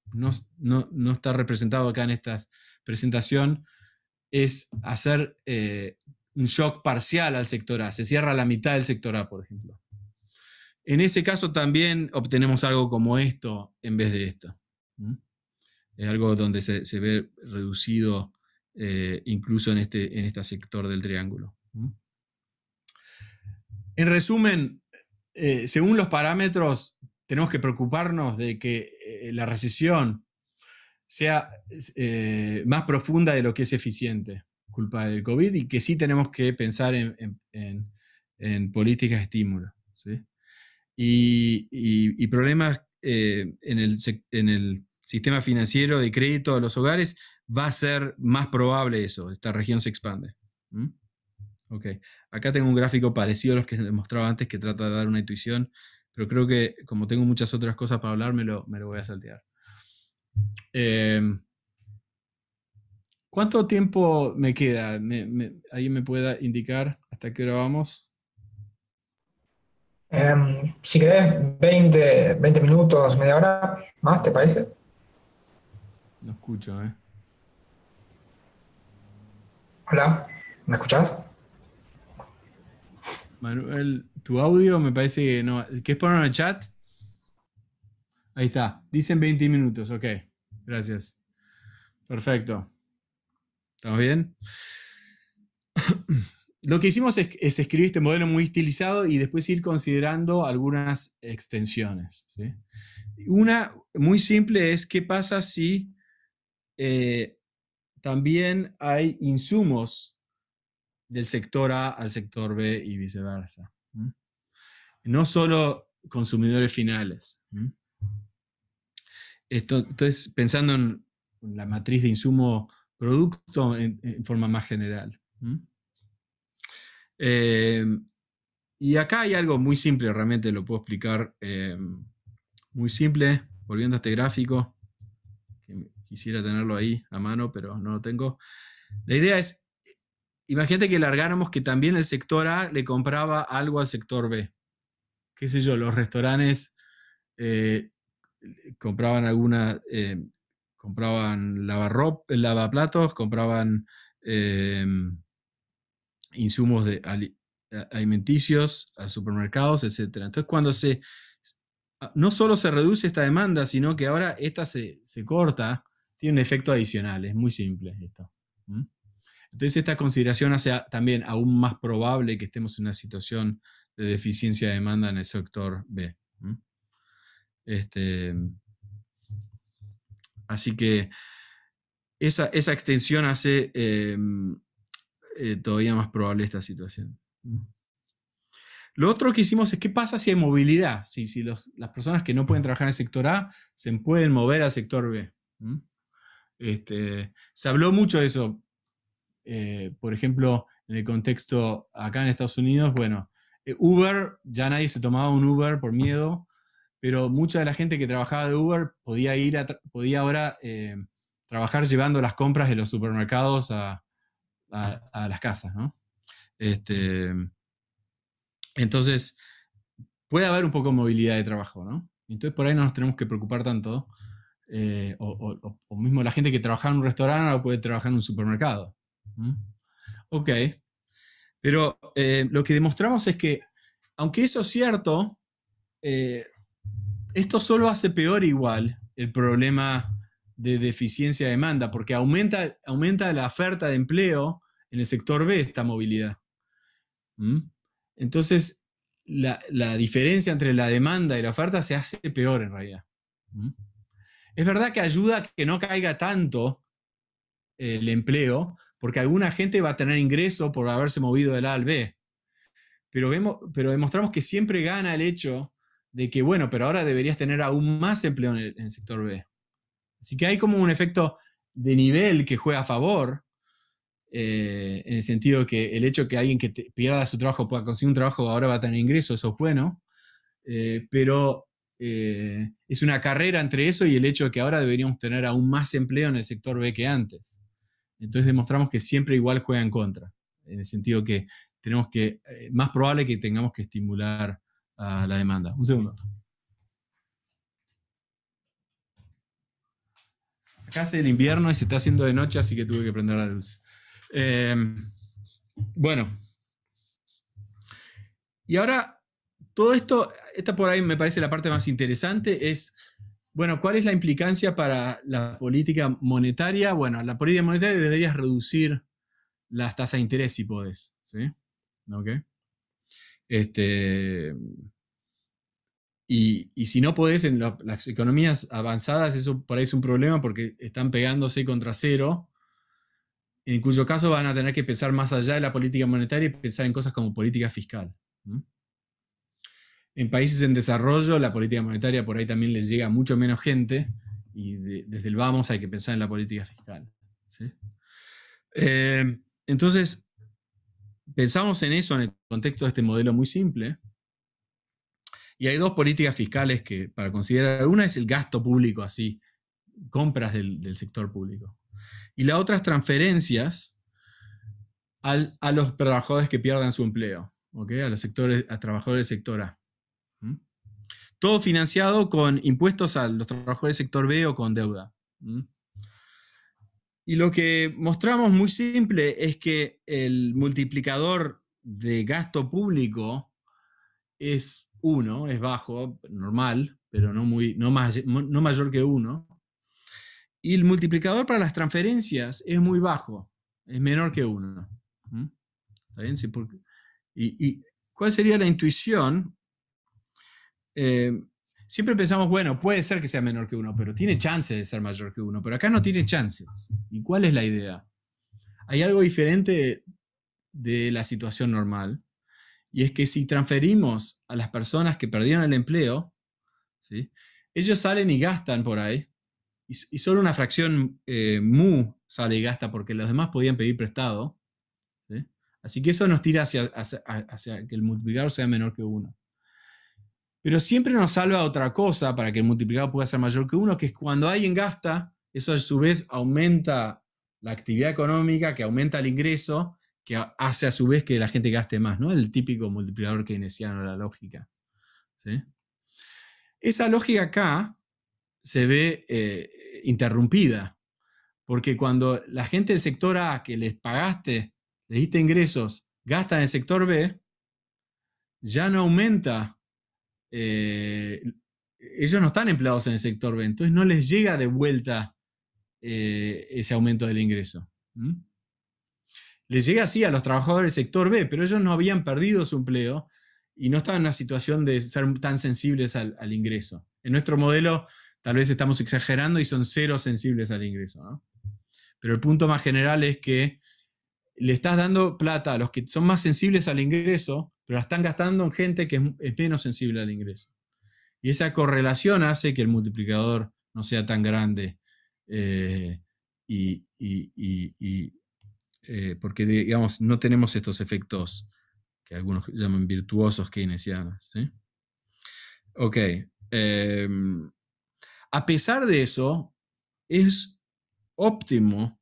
está representado acá en esta presentación, es hacer un shock parcial al sector A. Se cierra la mitad del sector A, por ejemplo. En ese caso también obtenemos algo como esto en vez de esto. Es algo donde se ve reducido incluso en este sector del triángulo. En resumen, según los parámetros, tenemos que preocuparnos de que la recesión sea más profunda de lo que es eficiente, culpa del COVID, y que sí tenemos que pensar en políticas de estímulo, ¿sí? Y problemas en el sistema financiero de crédito de los hogares, va a ser más probable eso, esta región se expande. Ok, acá tengo un gráfico parecido a los que les mostraba antes que trata de dar una intuición, pero creo que como tengo muchas otras cosas para hablar, me lo voy a saltear. ¿Cuánto tiempo me queda? ¿Alguien me puede indicar hasta qué hora vamos? Si querés, 20 minutos, media hora más, ¿te parece? No escucho, Hola, ¿me escuchás? Manuel, tu audio me parece que no. ¿Quieres ponerlo en el chat? Ahí está. Dicen 20 minutos. Ok. Gracias. Perfecto. ¿Estamos bien? Lo que hicimos es escribir este modelo muy estilizado y después ir considerando algunas extensiones, ¿sí? Una muy simple es qué pasa si también hay insumos del sector A al sector B y viceversa. No solo consumidores finales. Entonces, pensando en la matriz de insumo-producto en forma más general. Y acá hay algo muy simple, realmente lo puedo explicar muy simple, volviendo a este gráfico, que quisiera tenerlo ahí a mano, pero no lo tengo. La idea es, imagínate que largáramos que también el sector A le compraba algo al sector B. Qué sé yo, los restaurantes compraban compraban lavaplatos, compraban insumos alimenticios a supermercados, etc. Entonces, cuando no solo se reduce esta demanda, sino que ahora esta se corta, tiene un efecto adicional, es muy simple esto. Entonces, esta consideración hace también aún más probable que estemos en una situación de deficiencia de demanda en el sector B. Así que esa extensión hace todavía más probable esta situación. Lo otro que hicimos es qué pasa si hay movilidad, si las personas que no pueden trabajar en el sector A se pueden mover al sector B. Se habló mucho de eso, por ejemplo, en el contexto acá en Estados Unidos, bueno, Uber, ya nadie se tomaba un Uber por miedo, pero mucha de la gente que trabajaba de Uber podía ahora trabajar llevando las compras de los supermercados a las casas, ¿no? Entonces, puede haber un poco de movilidad de trabajo, ¿no? Entonces, por ahí no nos tenemos que preocupar tanto. O mismo la gente que trabaja en un restaurante ahora puede trabajar en un supermercado. Ok. Pero lo que demostramos es que, aunque eso es cierto, esto solo hace peor igual el problema de deficiencia de demanda, porque aumenta la oferta de empleo en el sector B, esta movilidad. Entonces, la diferencia entre la demanda y la oferta se hace peor en realidad. Es verdad que ayuda a que no caiga tanto el empleo, porque alguna gente va a tener ingreso por haberse movido del A al B. Pero demostramos que siempre gana el hecho de que, bueno, pero ahora deberías tener aún más empleo en el sector B. Así que hay como un efecto de nivel que juega a favor, en el sentido de que el hecho de que alguien que pierda su trabajo pueda conseguir un trabajo ahora va a tener ingresos, eso es bueno, pero es una carrera entre eso y el hecho de que ahora deberíamos tener aún más empleo en el sector B que antes. Entonces demostramos que siempre igual juega en contra, en el sentido que tenemos que, más probable que tengamos que estimular a la demanda. Un segundo. Acá hace el invierno y se está haciendo de noche, así que tuve que prender la luz. Bueno. Y ahora, todo esto, esta por ahí me parece la parte más interesante, es, bueno, ¿cuál es la implicancia para la política monetaria? Bueno, la política monetaria debería reducir las tasas de interés si podés, ¿sí? ¿Ok? Y si no podés, en las economías avanzadas, eso por ahí es un problema porque están pegándose contra cero, en cuyo caso van a tener que pensar más allá de la política monetaria y pensar en cosas como política fiscal. En países en desarrollo, la política monetaria por ahí también les llega a mucho menos gente y desde el vamos hay que pensar en la política fiscal. ¿Sí? Entonces, pensamos en eso en el contexto de este modelo muy simple. Y hay dos políticas fiscales que para considerar. Una es el gasto público, así, compras del sector público. Y la otra es transferencias a los trabajadores que pierdan su empleo, ¿okay? A trabajadores del sector A. Todo financiado con impuestos a los trabajadores del sector B o con deuda. Y lo que mostramos muy simple es que el multiplicador de gasto público es 1, es bajo, normal, pero no mayor que 1. Y el multiplicador para las transferencias es muy bajo, es menor que 1. ¿Está bien? Sí, ¿y cuál sería la intuición? Siempre pensamos, bueno, puede ser que sea menor que 1, pero tiene chance de ser mayor que 1. Pero acá no tiene chances. ¿Y cuál es la idea? Hay algo diferente de la situación normal. Y es que si transferimos a las personas que perdieron el empleo, ¿sí? Ellos salen y gastan por ahí. Y solo una fracción mu sale y gasta porque los demás podían pedir prestado. ¿Sí? Así que eso nos tira hacia que el multiplicador sea menor que 1. Pero siempre nos salva otra cosa para que el multiplicador pueda ser mayor que 1, que es cuando alguien gasta, eso a su vez aumenta la actividad económica, que aumenta el ingreso, que hace a su vez que la gente gaste más, ¿no? El típico multiplicador keynesiano, la lógica. ¿Sí? Esa lógica acá se ve interrumpida, porque cuando la gente del sector A que les pagaste, les diste ingresos, gasta en el sector B, ya no aumenta. Ellos no están empleados en el sector B, entonces no les llega de vuelta ese aumento del ingreso. Les llega así a los trabajadores del sector B, pero ellos no habían perdido su empleo y no estaban en una situación de ser tan sensibles al ingreso. En nuestro modelo tal vez estamos exagerando y son 0 sensibles al ingreso, ¿no? Pero el punto más general es que le estás dando plata a los que son más sensibles al ingreso, pero la están gastando en gente que es menos sensible al ingreso. Y esa correlación hace que el multiplicador no sea tan grande. Porque, digamos, no tenemos estos efectos que algunos llaman virtuosos keynesianos. ¿Sí? Ok. A pesar de eso, es óptimo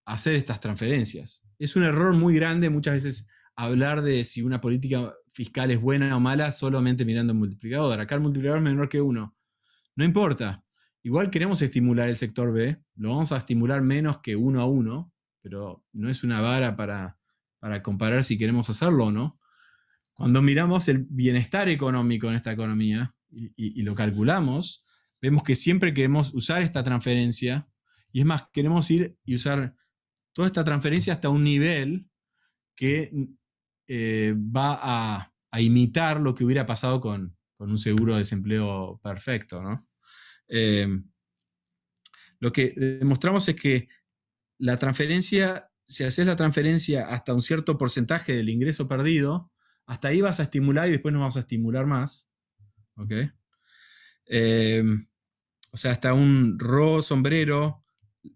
hacer estas transferencias. Es un error muy grande muchas veces hablar de si una política fiscal es buena o mala solamente mirando el multiplicador. Acá el multiplicador es menor que 1. No importa. Igual queremos estimular el sector B, lo vamos a estimular menos que 1 a 1, pero no es una vara para comparar si queremos hacerlo o no. Cuando miramos el bienestar económico en esta economía y lo calculamos, vemos que siempre queremos usar esta transferencia, y es más, queremos ir y usar toda esta transferencia hasta un nivel que va a imitar lo que hubiera pasado con un seguro de desempleo perfecto, ¿no? Lo que demostramos es que la transferencia, si haces la transferencia hasta un cierto porcentaje del ingreso perdido, hasta ahí vas a estimular y después no vamos a estimular más. ¿Ok? O sea, hasta un rho sombrero,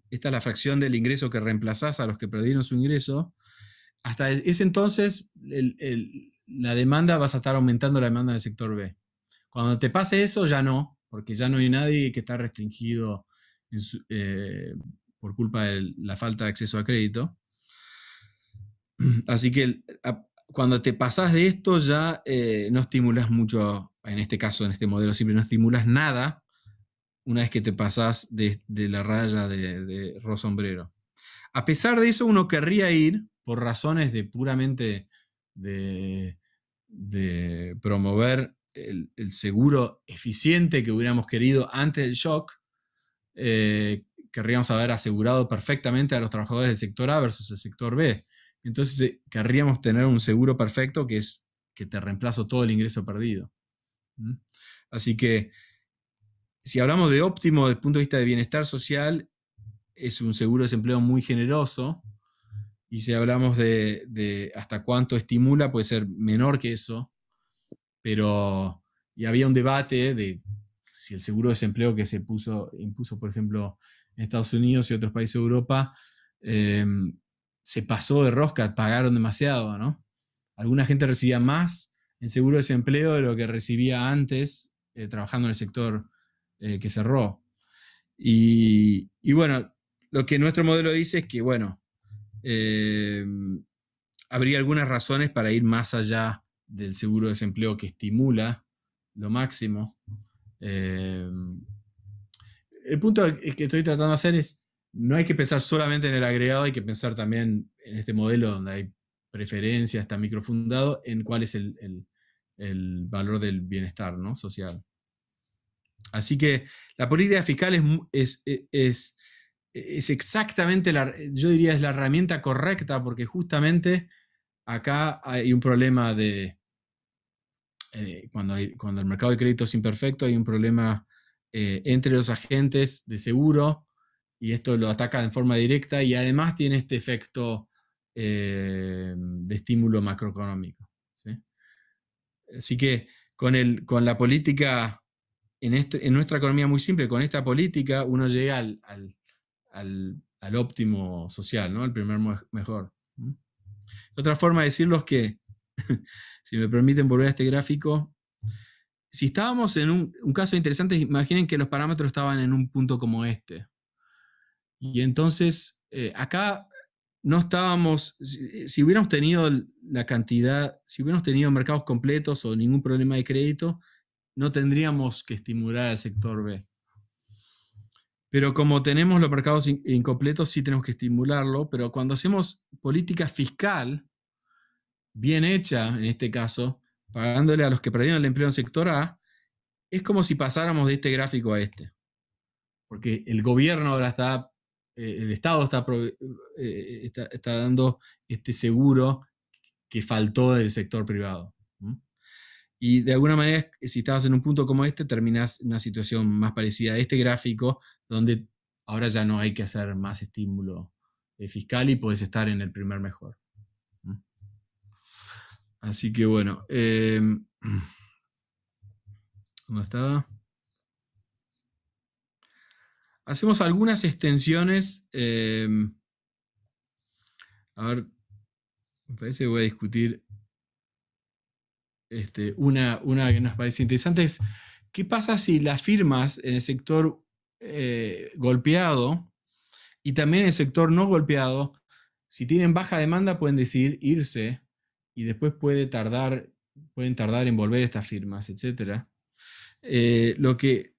esta es la fracción del ingreso que reemplazás a los que perdieron su ingreso. Hasta ese entonces, la demanda, vas a estar aumentando la demanda en el sector B. Cuando te pase eso, ya no, porque ya no hay nadie que está restringido por culpa de la falta de acceso a crédito. Así que cuando te pasás de esto, ya no estimulas mucho, en este caso, en este modelo simple, no estimulas nada una vez que te pasás de la raya de rho sombrero. A pesar de eso, uno querría ir, por razones de puramente de promover el seguro eficiente que hubiéramos querido antes del shock, querríamos haber asegurado perfectamente a los trabajadores del sector A versus el sector B. Entonces querríamos tener un seguro perfecto que es que te reemplazo todo el ingreso perdido. Así que si hablamos de óptimo desde el punto de vista de bienestar social, es un seguro de desempleo muy generoso. Y si hablamos de hasta cuánto estimula, puede ser menor que eso. Y había un debate de si el seguro de desempleo que se impuso, por ejemplo, en Estados Unidos y otros países de Europa, se pasó de rosca, pagaron demasiado, ¿no? Alguna gente recibía más en seguro de desempleo de lo que recibía antes trabajando en el sector que cerró. Y bueno, lo que nuestro modelo dice es que, bueno, habría algunas razones para ir más allá del seguro de desempleo que estimula lo máximo. El punto que estoy tratando de hacer es, no hay que pensar solamente en el agregado, hay que pensar también en este modelo donde hay preferencia, está microfundado en cuál es el valor del bienestar, ¿no? social. Así que la política fiscal es exactamente, yo diría, es la herramienta correcta, porque justamente acá hay un problema de, cuando el mercado de crédito es imperfecto, hay un problema entre los agentes de seguro, y esto lo ataca en forma directa, y además tiene este efecto de estímulo macroeconómico, ¿sí? Así que con la política, en nuestra economía muy simple, con esta política uno llega al óptimo social, ¿no? El primer mejor. Otra forma de decirlo es que, si me permiten volver a este gráfico, si estábamos en un caso interesante, imaginen que los parámetros estaban en un punto como este. Y entonces, acá no estábamos, si hubiéramos tenido la cantidad, si hubiéramos tenido mercados completos o ningún problema de crédito, no tendríamos que estimular al sector B. Pero como tenemos los mercados incompletos, sí tenemos que estimularlo, pero cuando hacemos política fiscal bien hecha, en este caso, pagándole a los que perdieron el empleo en sector A, es como si pasáramos de este gráfico a este. Porque el gobierno ahora está, el Estado está dando este seguro que faltó del sector privado. Y de alguna manera, si estabas en un punto como este, terminás en una situación más parecida a este gráfico, donde ahora ya no hay que hacer más estímulo fiscal y puedes estar en el primer mejor. Así que bueno, ¿dónde estaba? Hacemos algunas extensiones. A ver, me parece que voy a discutir una que nos parece interesante. Es, ¿qué pasa si las firmas en el sector golpeado y también en el sector no golpeado, si tienen baja demanda, pueden decidir irse y después pueden tardar en volver estas firmas, etc. Lo que,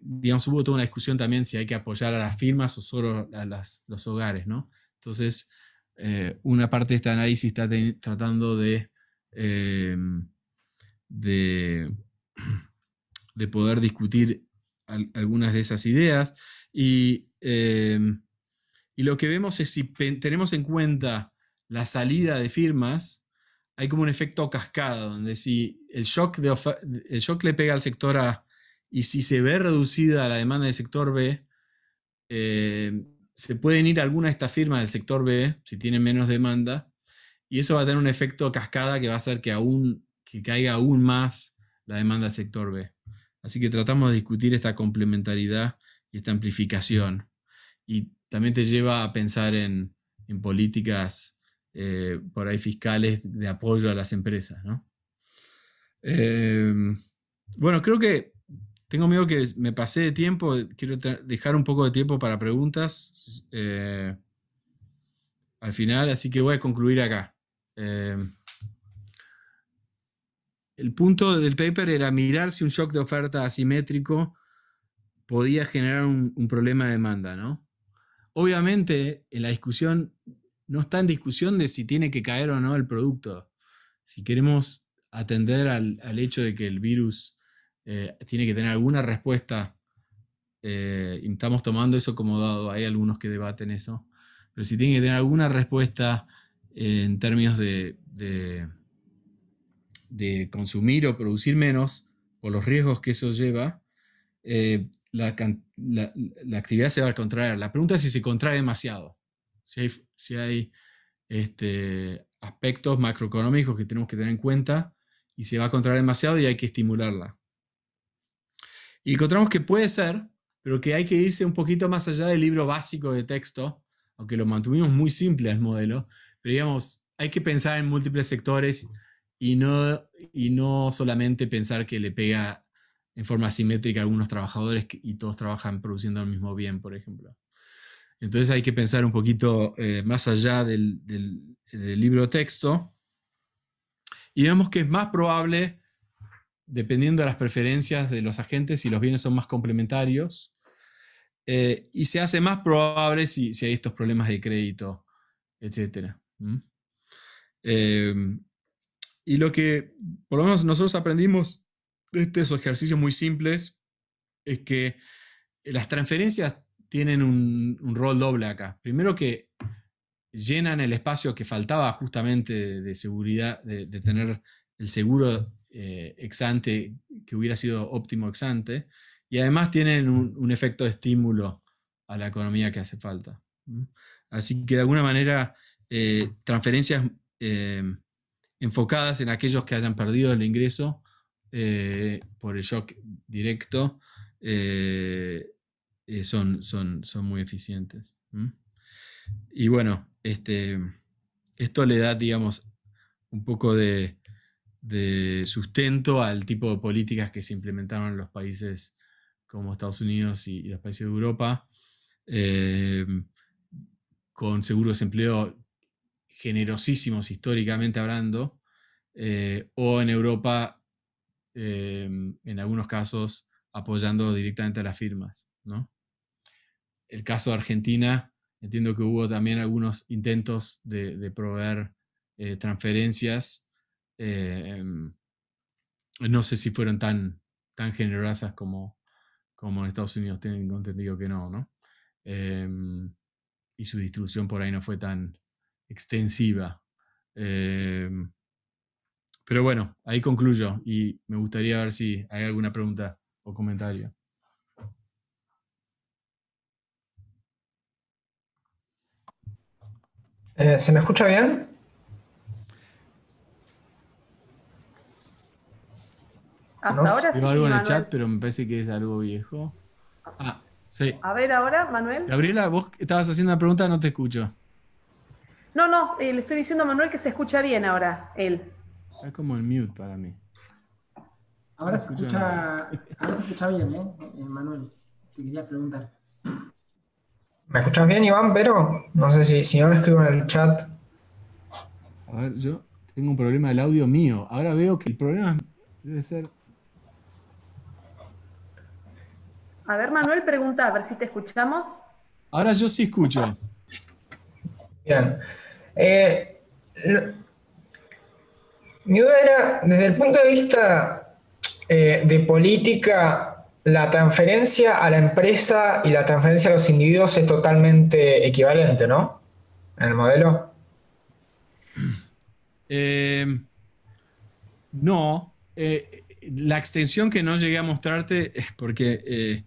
digamos, hubo toda una discusión también si hay que apoyar a las firmas o solo a los hogares, ¿no? Entonces, una parte de este análisis está tratando de poder discutir algunas de esas ideas. Y lo que vemos es, si tenemos en cuenta la salida de firmas, hay como un efecto cascada, donde si el shock le pega al sector A y si se ve reducida la demanda del sector B, se pueden ir algunas de estas firmas del sector B si tienen menos demanda, y eso va a tener un efecto cascada que va a hacer que caiga aún más la demanda del sector B. Así que tratamos de discutir esta complementariedad y esta amplificación. Y también te lleva a pensar en políticas por ahí fiscales de apoyo a las empresas, ¿no? Bueno, creo que tengo miedo que me pasé de tiempo. Quiero dejar un poco de tiempo para preguntas al final, así que voy a concluir acá. El punto del paper era mirar si un shock de oferta asimétrico podía generar un problema de demanda, ¿no? Obviamente, en la discusión no está en discusión de si tiene que caer o no el producto. Si queremos atender al hecho de que el virus tiene que tener alguna respuesta, y estamos tomando eso como dado, hay algunos que debaten eso, pero si tiene que tener alguna respuesta en términos de consumir o producir menos, por los riesgos que eso lleva, la actividad se va a contraer. La pregunta es si se contrae demasiado. Si hay aspectos macroeconómicos que tenemos que tener en cuenta y se va a contraer demasiado y hay que estimularla. Y encontramos que puede ser, pero que hay que irse un poquito más allá del libro básico de texto, aunque lo mantuvimos muy simple el modelo, pero digamos, hay que pensar en múltiples sectores y no solamente pensar que le pega en forma asimétrica a algunos trabajadores y todos trabajan produciendo el mismo bien, por ejemplo. Entonces hay que pensar un poquito más allá del libro texto, y vemos que es más probable, dependiendo de las preferencias de los agentes, si los bienes son más complementarios, y se hace más probable si hay estos problemas de crédito, etc. Eh, y lo que por lo menos nosotros aprendimos de estos ejercicios muy simples es que las transferencias tienen un rol doble acá. Primero que llenan el espacio que faltaba justamente de seguridad, de tener el seguro ex ante, que hubiera sido óptimo ex ante, y además tienen un efecto de estímulo a la economía que hace falta. Así que de alguna manera transferencias enfocadas en aquellos que hayan perdido el ingreso por el shock directo son muy eficientes. Y bueno, esto le da, digamos, un poco de sustento al tipo de políticas que se implementaron en los países como Estados Unidos y los países de Europa, con seguros de desempleo generosísimos históricamente hablando, o en Europa, en algunos casos, apoyando directamente a las firmas, ¿no? El caso de Argentina, entiendo que hubo también algunos intentos de proveer transferencias. No sé si fueron tan generosas como en Estados Unidos, tengo entendido que no, ¿no? Y su distribución por ahí no fue tan extensiva. Pero bueno, ahí concluyo y me gustaría ver si hay alguna pregunta o comentario. ¿Se me escucha bien? Hasta ¿No? ahora sí, Veo algo en el Manuel. chat, pero me parece que es algo viejo. Ah, sí. A ver ahora, Manuel. Gabriela, vos estabas haciendo una pregunta, no te escucho. No, le estoy diciendo a Manuel que se escucha bien ahora, él. Está como el mute para mí. Ahora No se escucho escucha bien, Manuel. Te quería preguntar. ¿Me escuchas bien, Iván? Pero no sé si no lo escribo en el chat. A ver, yo tengo un problema del audio mío. Ahora veo que el problema debe ser... A ver, Manuel, pregunta, a ver si te escuchamos. Ahora yo sí escucho. Bien. Lo- Mi duda era, desde el punto de vista de política, la transferencia a la empresa y la transferencia a los individuos es totalmente equivalente, ¿no? En el modelo. Eh, no. La extensión que no llegué a mostrarte es porque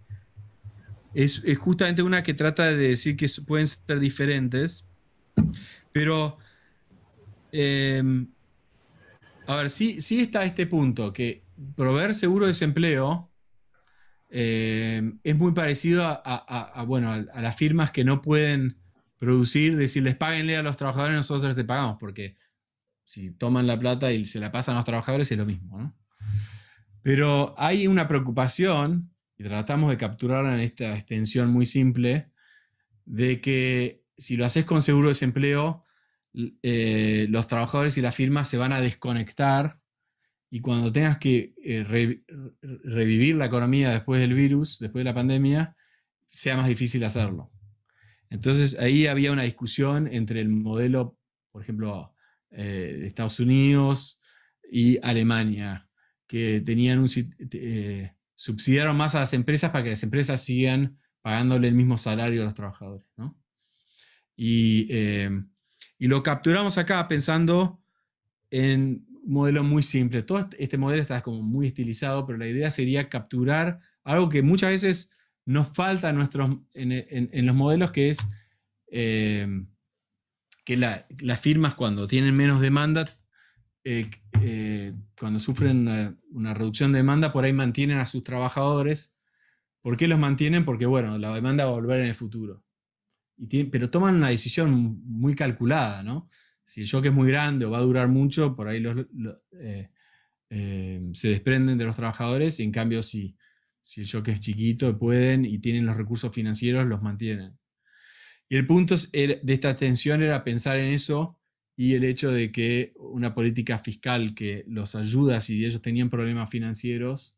es justamente una que trata de decir que pueden ser diferentes. Pero, a ver, sí está este punto, que proveer seguro de desempleo es muy parecido bueno, a las firmas que no pueden producir, decirles páguenle a los trabajadores, nosotros te pagamos, porque si toman la plata y se la pasan a los trabajadores es lo mismo, ¿no? Pero hay una preocupación, y tratamos de capturarla en esta extensión muy simple, de que si lo haces con seguro de desempleo, los trabajadores y las firmas se van a desconectar y cuando tengas que revivir la economía después del virus, después de la pandemia, sea más difícil hacerlo. Entonces ahí había una discusión entre el modelo, por ejemplo, de Estados Unidos y Alemania, que tenían subsidiaron más a las empresas para que las empresas sigan pagándole el mismo salario a los trabajadores, ¿no? Y lo capturamos acá pensando en un modelo muy simple. Todo este modelo está como muy estilizado, pero la idea sería capturar algo que muchas veces nos falta en los modelos, que es que las firmas cuando tienen menos demanda, cuando sufren una reducción de demanda, por ahí mantienen a sus trabajadores. ¿Por qué los mantienen? Porque, bueno, la demanda va a volver en el futuro. Pero toman una decisión muy calculada, ¿no? Si el shock es muy grande o va a durar mucho, por ahí se desprenden de los trabajadores, y en cambio si el shock es chiquito, pueden y tienen los recursos financieros, los mantienen. Y el punto de esta atención era pensar en eso y el hecho de que una política fiscal que los ayuda si ellos tenían problemas financieros,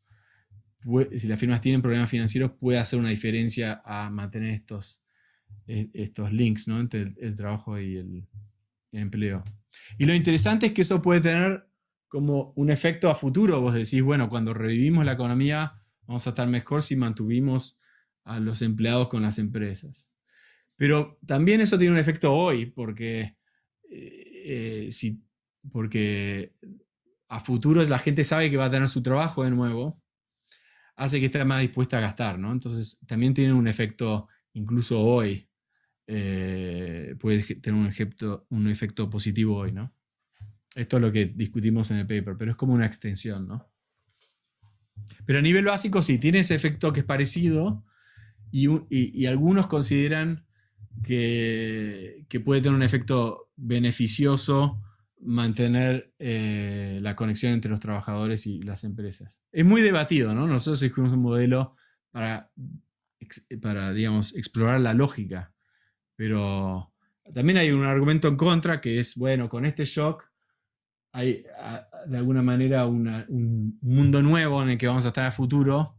si las firmas tienen problemas financieros, puede hacer una diferencia a mantener estos links, ¿no? Entre el trabajo y empleo. Y lo interesante es que eso puede tener como un efecto a futuro. Vos decís, bueno, cuando revivimos la economía vamos a estar mejor si mantuvimos a los empleados con las empresas. Pero también eso tiene un efecto hoy, porque porque a futuro la gente sabe que va a tener su trabajo de nuevo, hace que esté más dispuesta a gastar, ¿no? Entonces también tiene un efecto, incluso hoy, puede tener un efecto positivo hoy, ¿no? Esto es lo que discutimos en el paper, pero es como una extensión, ¿no? Pero a nivel básico sí, tiene ese efecto que es parecido y algunos consideran que puede tener un efecto beneficioso mantener la conexión entre los trabajadores y las empresas. Es muy debatido, ¿no? Nosotros escogimos un modelo para digamos, explorar la lógica, pero también hay un argumento en contra que es, bueno, con este shock hay de alguna manera un mundo nuevo en el que vamos a estar a futuro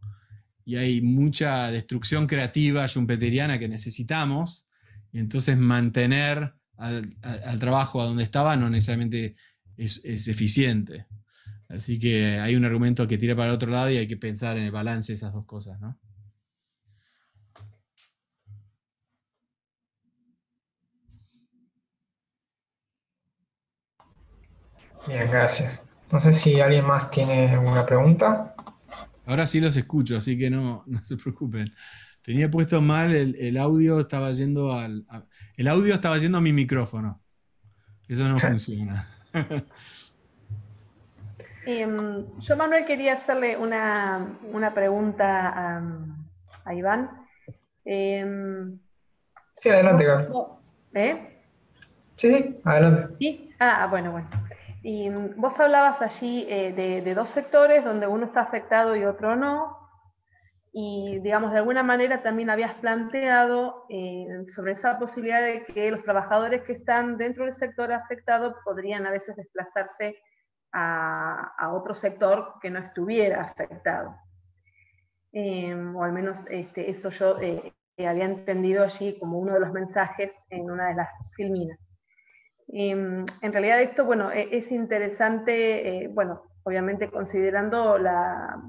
y hay mucha destrucción creativa schumpeteriana que necesitamos, y entonces mantener al trabajo a donde estaba no necesariamente es eficiente. Así que hay un argumento que tira para el otro lado y hay que pensar en el balance de esas dos cosas, ¿no? Bien, gracias. No sé si alguien más tiene alguna pregunta. Ahora sí los escucho, así que no se preocupen. Tenía puesto mal el audio, estaba yendo el audio estaba yendo a mi micrófono. Eso no funciona. Yo, Manuel, quería hacerle una pregunta a Iván. Sí, adelante, Carlos. ¿Eh? Sí, adelante. ¿Sí? Bueno. Y vos hablabas allí de dos sectores donde uno está afectado y otro no. Y, digamos, de alguna manera también habías planteado sobre esa posibilidad de que los trabajadores que están dentro del sector afectado podrían a veces desplazarse a otro sector que no estuviera afectado. O al menos eso yo había entendido allí como uno de los mensajes en una de las filminas. En realidad esto, bueno, es interesante, bueno, obviamente considerando la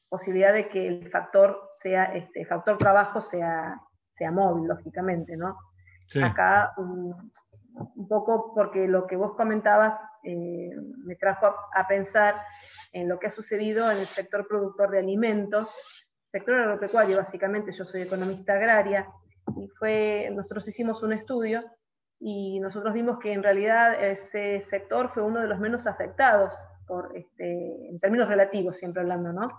posibilidad de que el factor factor trabajo sea móvil, lógicamente, ¿no? Sí. Acá un poco porque lo que vos comentabas me trajo a pensar en lo que ha sucedido en el sector productor de alimentos, sector agropecuario básicamente. Yo soy economista agraria y nosotros hicimos un estudio y nosotros vimos que en realidad ese sector fue uno de los menos afectados en términos relativos, siempre hablando, ¿no?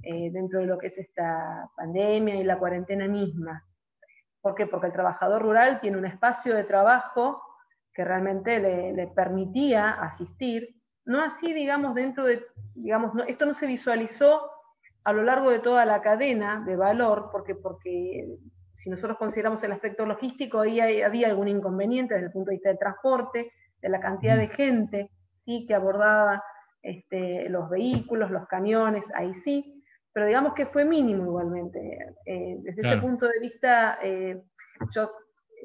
Dentro de lo que es esta pandemia y la cuarentena misma. ¿Por qué? Porque el trabajador rural tiene un espacio de trabajo que realmente le permitía asistir, no así, digamos, esto no se visualizó a lo largo de toda la cadena de valor, porque si nosotros consideramos el aspecto logístico, ahí había algún inconveniente desde el punto de vista del transporte, de la cantidad de gente, ¿sí?, que abordaba los vehículos, los camiones, ahí sí, pero digamos que fue mínimo igualmente. Desde ese punto de vista, yo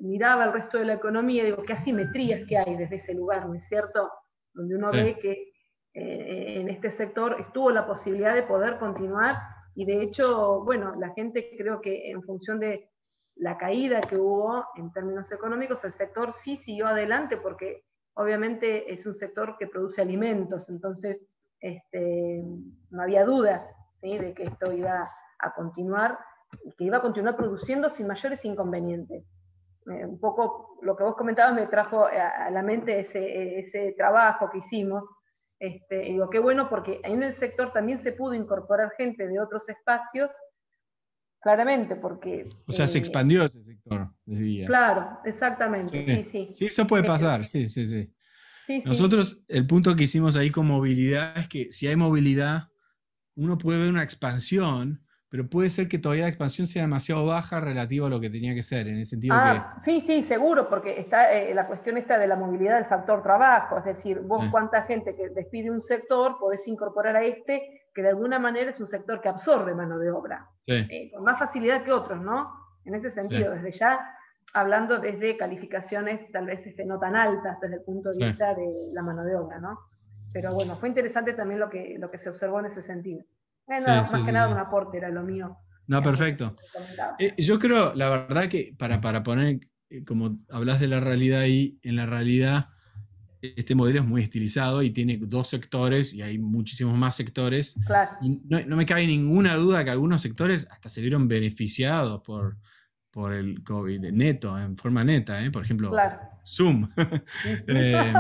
miraba el resto de la economía y digo, qué asimetrías que hay desde ese lugar, ¿no es cierto? Donde uno ve que en este sector estuvo la posibilidad de poder continuar y de hecho, bueno, la gente creo que en función de la caída que hubo en términos económicos, el sector sí siguió adelante porque obviamente es un sector que produce alimentos, entonces no había dudas, ¿sí?, de que esto iba a continuar y que iba a continuar produciendo sin mayores inconvenientes. Un poco lo que vos comentabas me trajo a la mente ese trabajo que hicimos. Y digo, qué bueno, porque en el sector también se pudo incorporar gente de otros espacios, claramente, porque... O sea, se expandió ese sector de días. Claro, exactamente, sí. Sí, eso puede pasar, sí. Nosotros, el punto que hicimos ahí con movilidad es que si hay movilidad, uno puede ver una expansión, pero puede ser que todavía la expansión sea demasiado baja relativa a lo que tenía que ser, en el sentido que... Sí, seguro, porque está la cuestión esta de la movilidad del factor trabajo, es decir, vos cuánta gente que despide un sector podés incorporar a que de alguna manera es un sector que absorbe mano de obra, con más facilidad que otros, ¿no? En ese sentido, desde ya hablando desde calificaciones tal vez no tan altas desde el punto de Sí. vista de la mano de obra, ¿no? Pero bueno, fue interesante también lo que se observó en ese sentido. Sí, Más sí, que sí, nada sí. un aporte era lo mío. No, digamos, perfecto. que se comentaba. Yo creo, la verdad que para poner, como hablas de la realidad ahí, en la realidad este modelo es muy estilizado y tiene dos sectores y hay muchísimos más sectores. Claro, Y no me cabe ninguna duda que algunos sectores hasta se vieron beneficiados por el COVID, neto, en forma neta, ¿eh? Por ejemplo, claro. Zoom. Eh,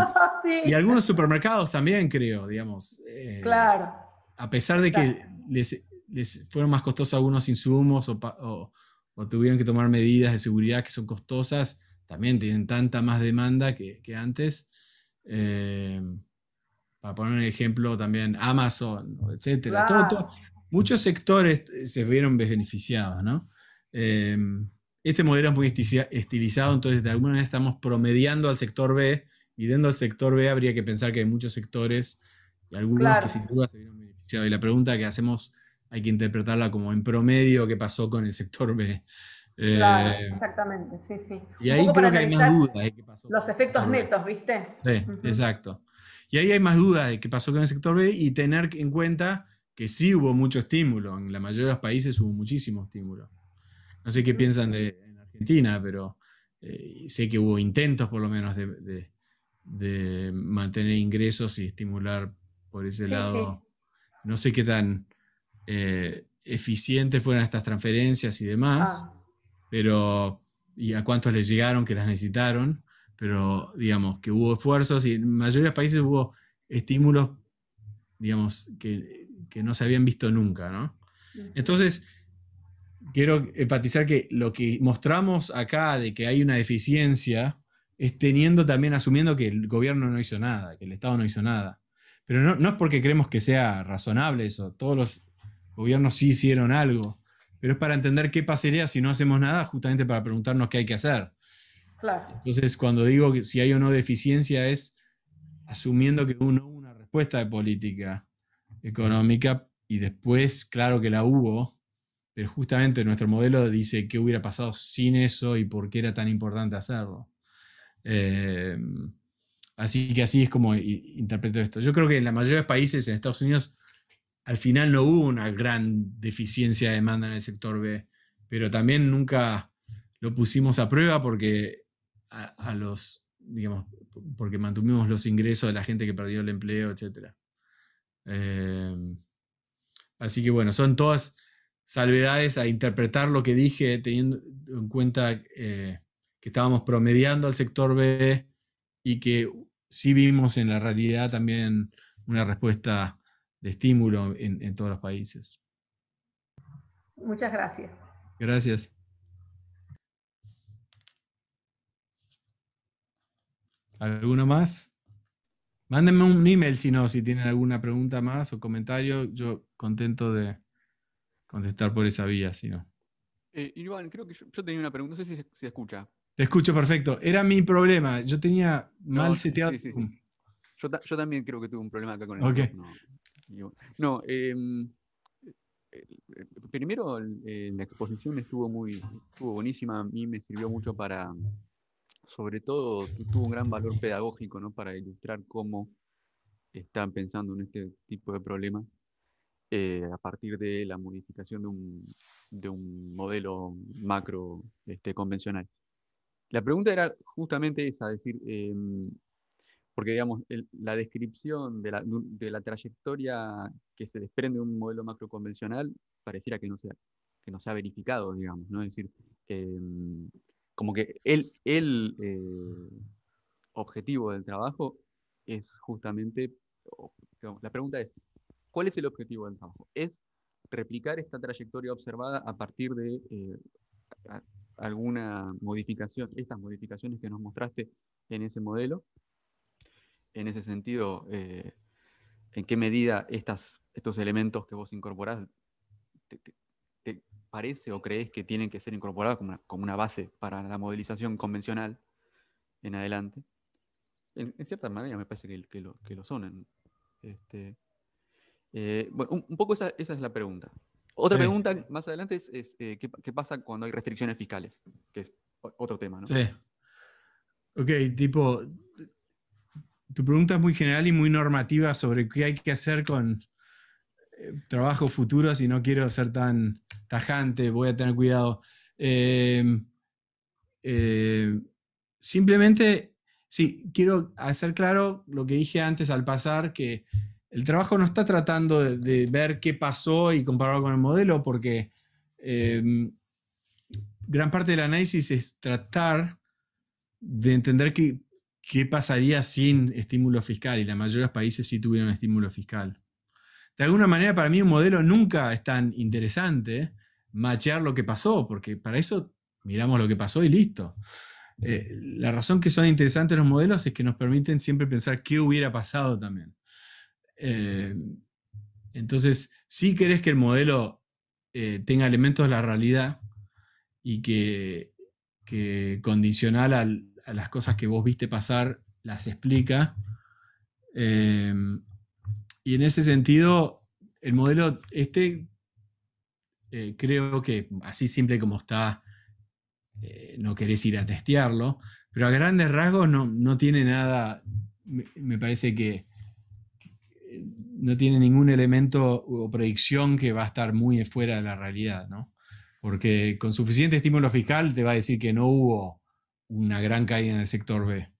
Sí, y algunos supermercados también, creo, digamos. claro. A pesar de que Exacto. les fueron más costosos algunos insumos o tuvieron que tomar medidas de seguridad que son costosas, también tienen tanta más demanda que antes. Eh, para poner un ejemplo también, Amazon, etcétera. Claro. Muchos sectores se vieron beneficiados, ¿no? Eh, este modelo es muy estilizado, entonces de alguna manera estamos promediando al sector B y dentro del sector B habría que pensar que hay muchos sectores y algunos que Claro. sin duda se vieron beneficiados. Y la pregunta que hacemos hay que interpretarla como en promedio qué pasó con el sector B. Claro, Eh, exactamente, sí, sí. y Un ahí poco para creo que hay más analizar dudas de qué pasó con los el efectos sector B. netos, ¿viste? Sí, Ujú. exacto. Y ahí hay más dudas de qué pasó con el sector B y tener en cuenta que sí hubo mucho estímulo. En la mayoría de los países hubo muchísimo estímulo. No sé qué piensan en Argentina, pero sé que hubo intentos por lo menos de mantener ingresos y estimular por ese Sí, sí. lado. No sé qué tan eficientes fueron estas transferencias y demás, Ah, pero y a cuántos les llegaron que las necesitaron, pero digamos que hubo esfuerzos y en la mayoría de los países hubo estímulos, digamos, que no se habían visto nunca, ¿no? ujú. Entonces, quiero enfatizar que lo que mostramos acá de que hay una deficiencia es teniendo también, asumiendo que el gobierno no hizo nada, que el Estado no hizo nada. Pero no es porque creemos que sea razonable eso, todos los gobiernos sí hicieron algo, pero es para entender qué pasaría si no hacemos nada, justamente para preguntarnos qué hay que hacer. Claro, Entonces, cuando digo que si hay o no deficiencia es asumiendo que hubo una respuesta de política económica y después, claro que la hubo, pero justamente nuestro modelo dice qué hubiera pasado sin eso y por qué era tan importante hacerlo. Eh, Así que así es como interpreto esto. Yo creo que en la mayoría de países, en Estados Unidos, al final no hubo una gran deficiencia de demanda en el sector B, pero también nunca lo pusimos a prueba porque a los, digamos, porque mantuvimos los ingresos de la gente que perdió el empleo, etc. Así que bueno, son todas salvedades a interpretar lo que dije teniendo en cuenta que estábamos promediando al sector B y que sí vimos en la realidad también una respuesta de estímulo en todos los países. muchas gracias. Gracias. ¿Alguno más? Mándenme un email si tienen alguna pregunta más o comentario. Yo contento de contestar por esa vía, si no. Iván, creo que yo tenía una pregunta, no sé si se escucha. Te escucho perfecto. Era mi problema. Yo tenía mal No, seteado. sí, sí, sí. Yo también creo que tuve un problema acá con el Ok. micrófono. No, primero la exposición estuvo buenísima, a mí me sirvió mucho para, sobre todo, tuvo un gran valor pedagógico, ¿no? Para ilustrar cómo están pensando en este tipo de problemas a partir de la modificación de un modelo macro convencional. La pregunta era justamente esa, es decir, porque digamos, la descripción de la trayectoria que se desprende de un modelo macro convencional pareciera que no se ha verificado, digamos, ¿no? Es decir, como que el objetivo del trabajo es justamente, digamos, la pregunta es, ¿cuál es el objetivo del trabajo? ¿Es replicar esta trayectoria observada a partir de alguna modificación, estas modificaciones que nos mostraste en ese modelo? En ese sentido, ¿en qué medida estos elementos que vos incorporás te parece o crees que tienen que ser incorporados como una base para la modelización convencional en adelante? En cierta manera me parece que lo son. Bueno, un poco esa es la pregunta. Otra Sí. pregunta más adelante es ¿qué pasa cuando hay restricciones fiscales? Que es otro tema, ¿no? Sí. Ok, tipo, tu pregunta es muy general y muy normativa sobre qué hay que hacer con trabajo futuro. Si no quiero ser tan tajante, voy a tener cuidado. Eh, eh, Simplemente, sí, quiero hacer claro lo que dije antes al pasar, que el trabajo no está tratando de ver qué pasó y compararlo con el modelo, porque gran parte del análisis es tratar de entender qué pasaría sin estímulo fiscal, y la mayoría de los países sí tuvieron estímulo fiscal. De alguna manera, para mí un modelo nunca es tan interesante machear lo que pasó, porque para eso miramos lo que pasó y listo. La razón que son interesantes los modelos es que nos permiten siempre pensar qué hubiera pasado también. Entonces, si querés que el modelo tenga elementos de la realidad y que condicional a las cosas que vos viste pasar las explica, y en ese sentido, el modelo creo que así simple como está, no querés ir a testearlo, pero a grandes rasgos no tiene nada, me parece que no tiene ningún elemento o predicción que va a estar muy fuera de la realidad, ¿no? Porque con suficiente estímulo fiscal te va a decir que no hubo una gran caída en el sector B.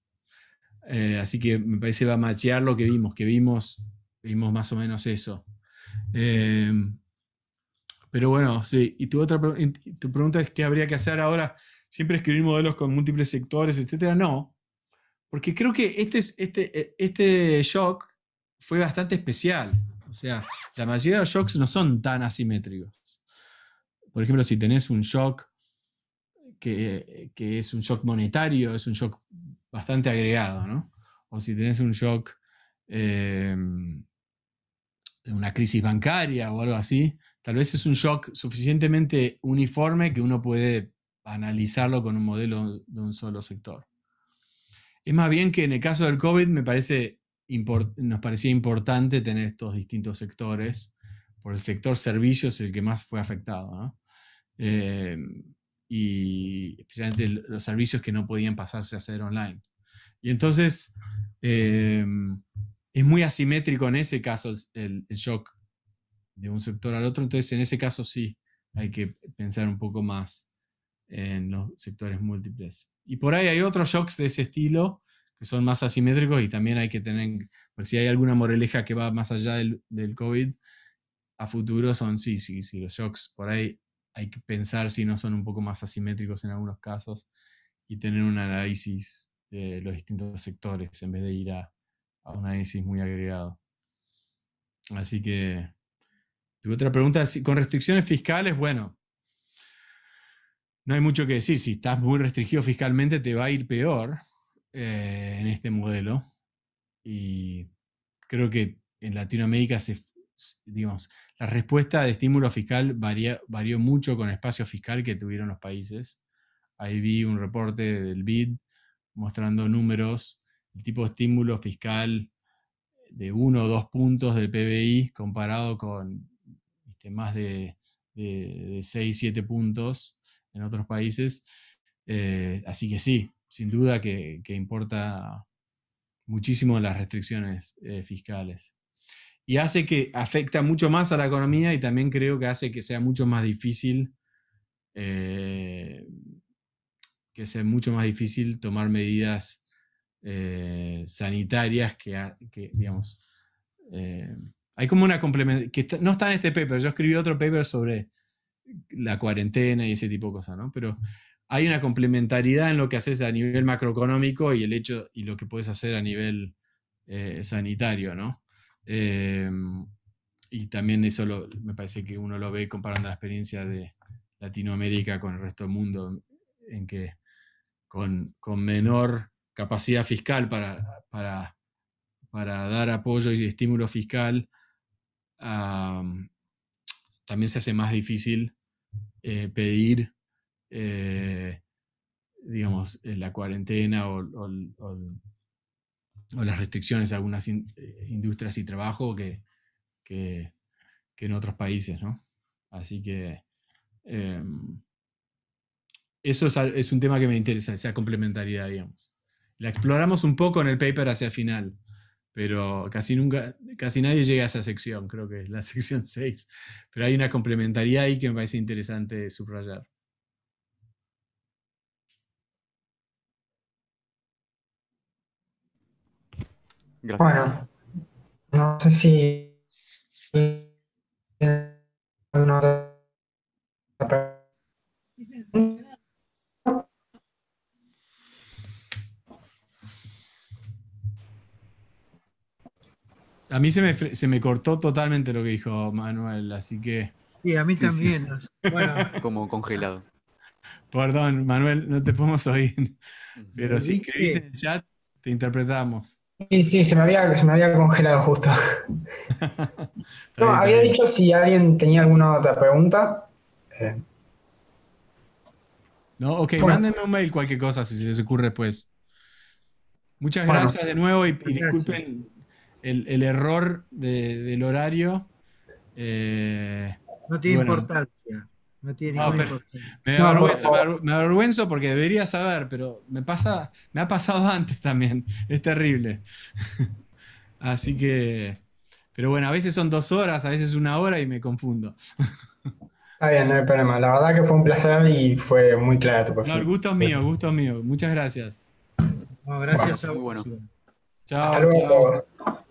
Así que me parece que va a machear lo que vimos más o menos eso. Pero bueno, sí. Y tu pregunta es qué habría que hacer ahora, siempre escribir modelos con múltiples sectores, etcétera. No, porque creo que este shock fue bastante especial. O sea, la mayoría de los shocks no son tan asimétricos. Por ejemplo, si tenés un shock que es un shock monetario, es un shock bastante agregado, ¿no? O si tenés un shock de una crisis bancaria o algo así, tal vez es un shock suficientemente uniforme que uno puede analizarlo con un modelo de un solo sector. Es más bien que en el caso del COVID nos parecía importante tener estos distintos sectores, porque el sector servicios es el que más fue afectado, ¿no? Y especialmente los servicios que no podían pasarse a hacer online. Y entonces es muy asimétrico en ese caso el shock de un sector al otro, entonces en ese caso sí hay que pensar un poco más en los sectores múltiples. Y por ahí hay otros shocks de ese estilo que son más asimétricos y también hay que tener, por si hay alguna moraleja que va más allá del COVID, a futuro son sí, los shocks por ahí hay que pensar si no son un poco más asimétricos en algunos casos y tener un análisis de los distintos sectores en vez de ir a un análisis muy agregado. Así que, tu otra pregunta, con restricciones fiscales, bueno, no hay mucho que decir. Si estás muy restringido fiscalmente, te va a ir peor en este modelo. Y creo que en Latinoamérica digamos, la respuesta de estímulo fiscal varió mucho con el espacio fiscal que tuvieron los países. Ahí vi un reporte del BID mostrando números, el tipo de estímulo fiscal de 1 o 2 puntos del PBI comparado con más de 6, 7 puntos en otros países. Así que sí, sin duda que importa muchísimo las restricciones fiscales. Y hace que afecta mucho más a la economía y también creo que hace que sea mucho más difícil tomar medidas sanitarias que digamos, hay como una complementaridad, no está en este paper, yo escribí otro paper sobre la cuarentena y ese tipo de cosas, ¿no? Pero hay una complementariedad en lo que haces a nivel macroeconómico y el hecho y lo que puedes hacer a nivel sanitario, ¿no? Y también eso me parece que uno lo ve comparando la experiencia de Latinoamérica con el resto del mundo, en que con menor capacidad fiscal para dar apoyo y estímulo fiscal, también se hace más difícil pedir, digamos, la cuarentena o las restricciones a algunas industrias y trabajo que en otros países, ¿no? Así que eso es un tema que me interesa, esa complementariedad, digamos. La exploramos un poco en el paper hacia el final, pero casi nadie llega a esa sección, creo que es la sección 6. Pero hay una complementariedad ahí que me parece interesante subrayar. Gracias. Bueno, no sé si alguna otra pregunta. A mí se me cortó totalmente lo que dijo Manuel, así que, Sí, a mí Sí, sí. también. Bueno, Como congelado. perdón, Manuel, no te podemos oír. Pero si ¿viste? escribís en el chat, te interpretamos. Sí, se me había congelado justo. Está No, bien, está había bien. dicho si alguien tenía alguna otra pregunta. No, ok, Bueno. mándenme un mail cualquier cosa si se les ocurre después. Muchas Bueno. gracias de nuevo y Gracias. disculpen el error del horario. No tiene bueno. importancia. No tiene No, ninguna pero importancia. me avergüenzo porque debería saber, pero me ha pasado antes también. Es terrible. Así que, pero bueno, a veces son 2 horas, a veces 1 hora y me confundo. Está bien, no hay problema. La verdad que fue un placer y fue muy clara tu No, el perfil. gusto es mío, el gusto es mío. Muchas gracias. No, gracias a Muy vos. bueno. Iván. Chao, Hasta luego. chao.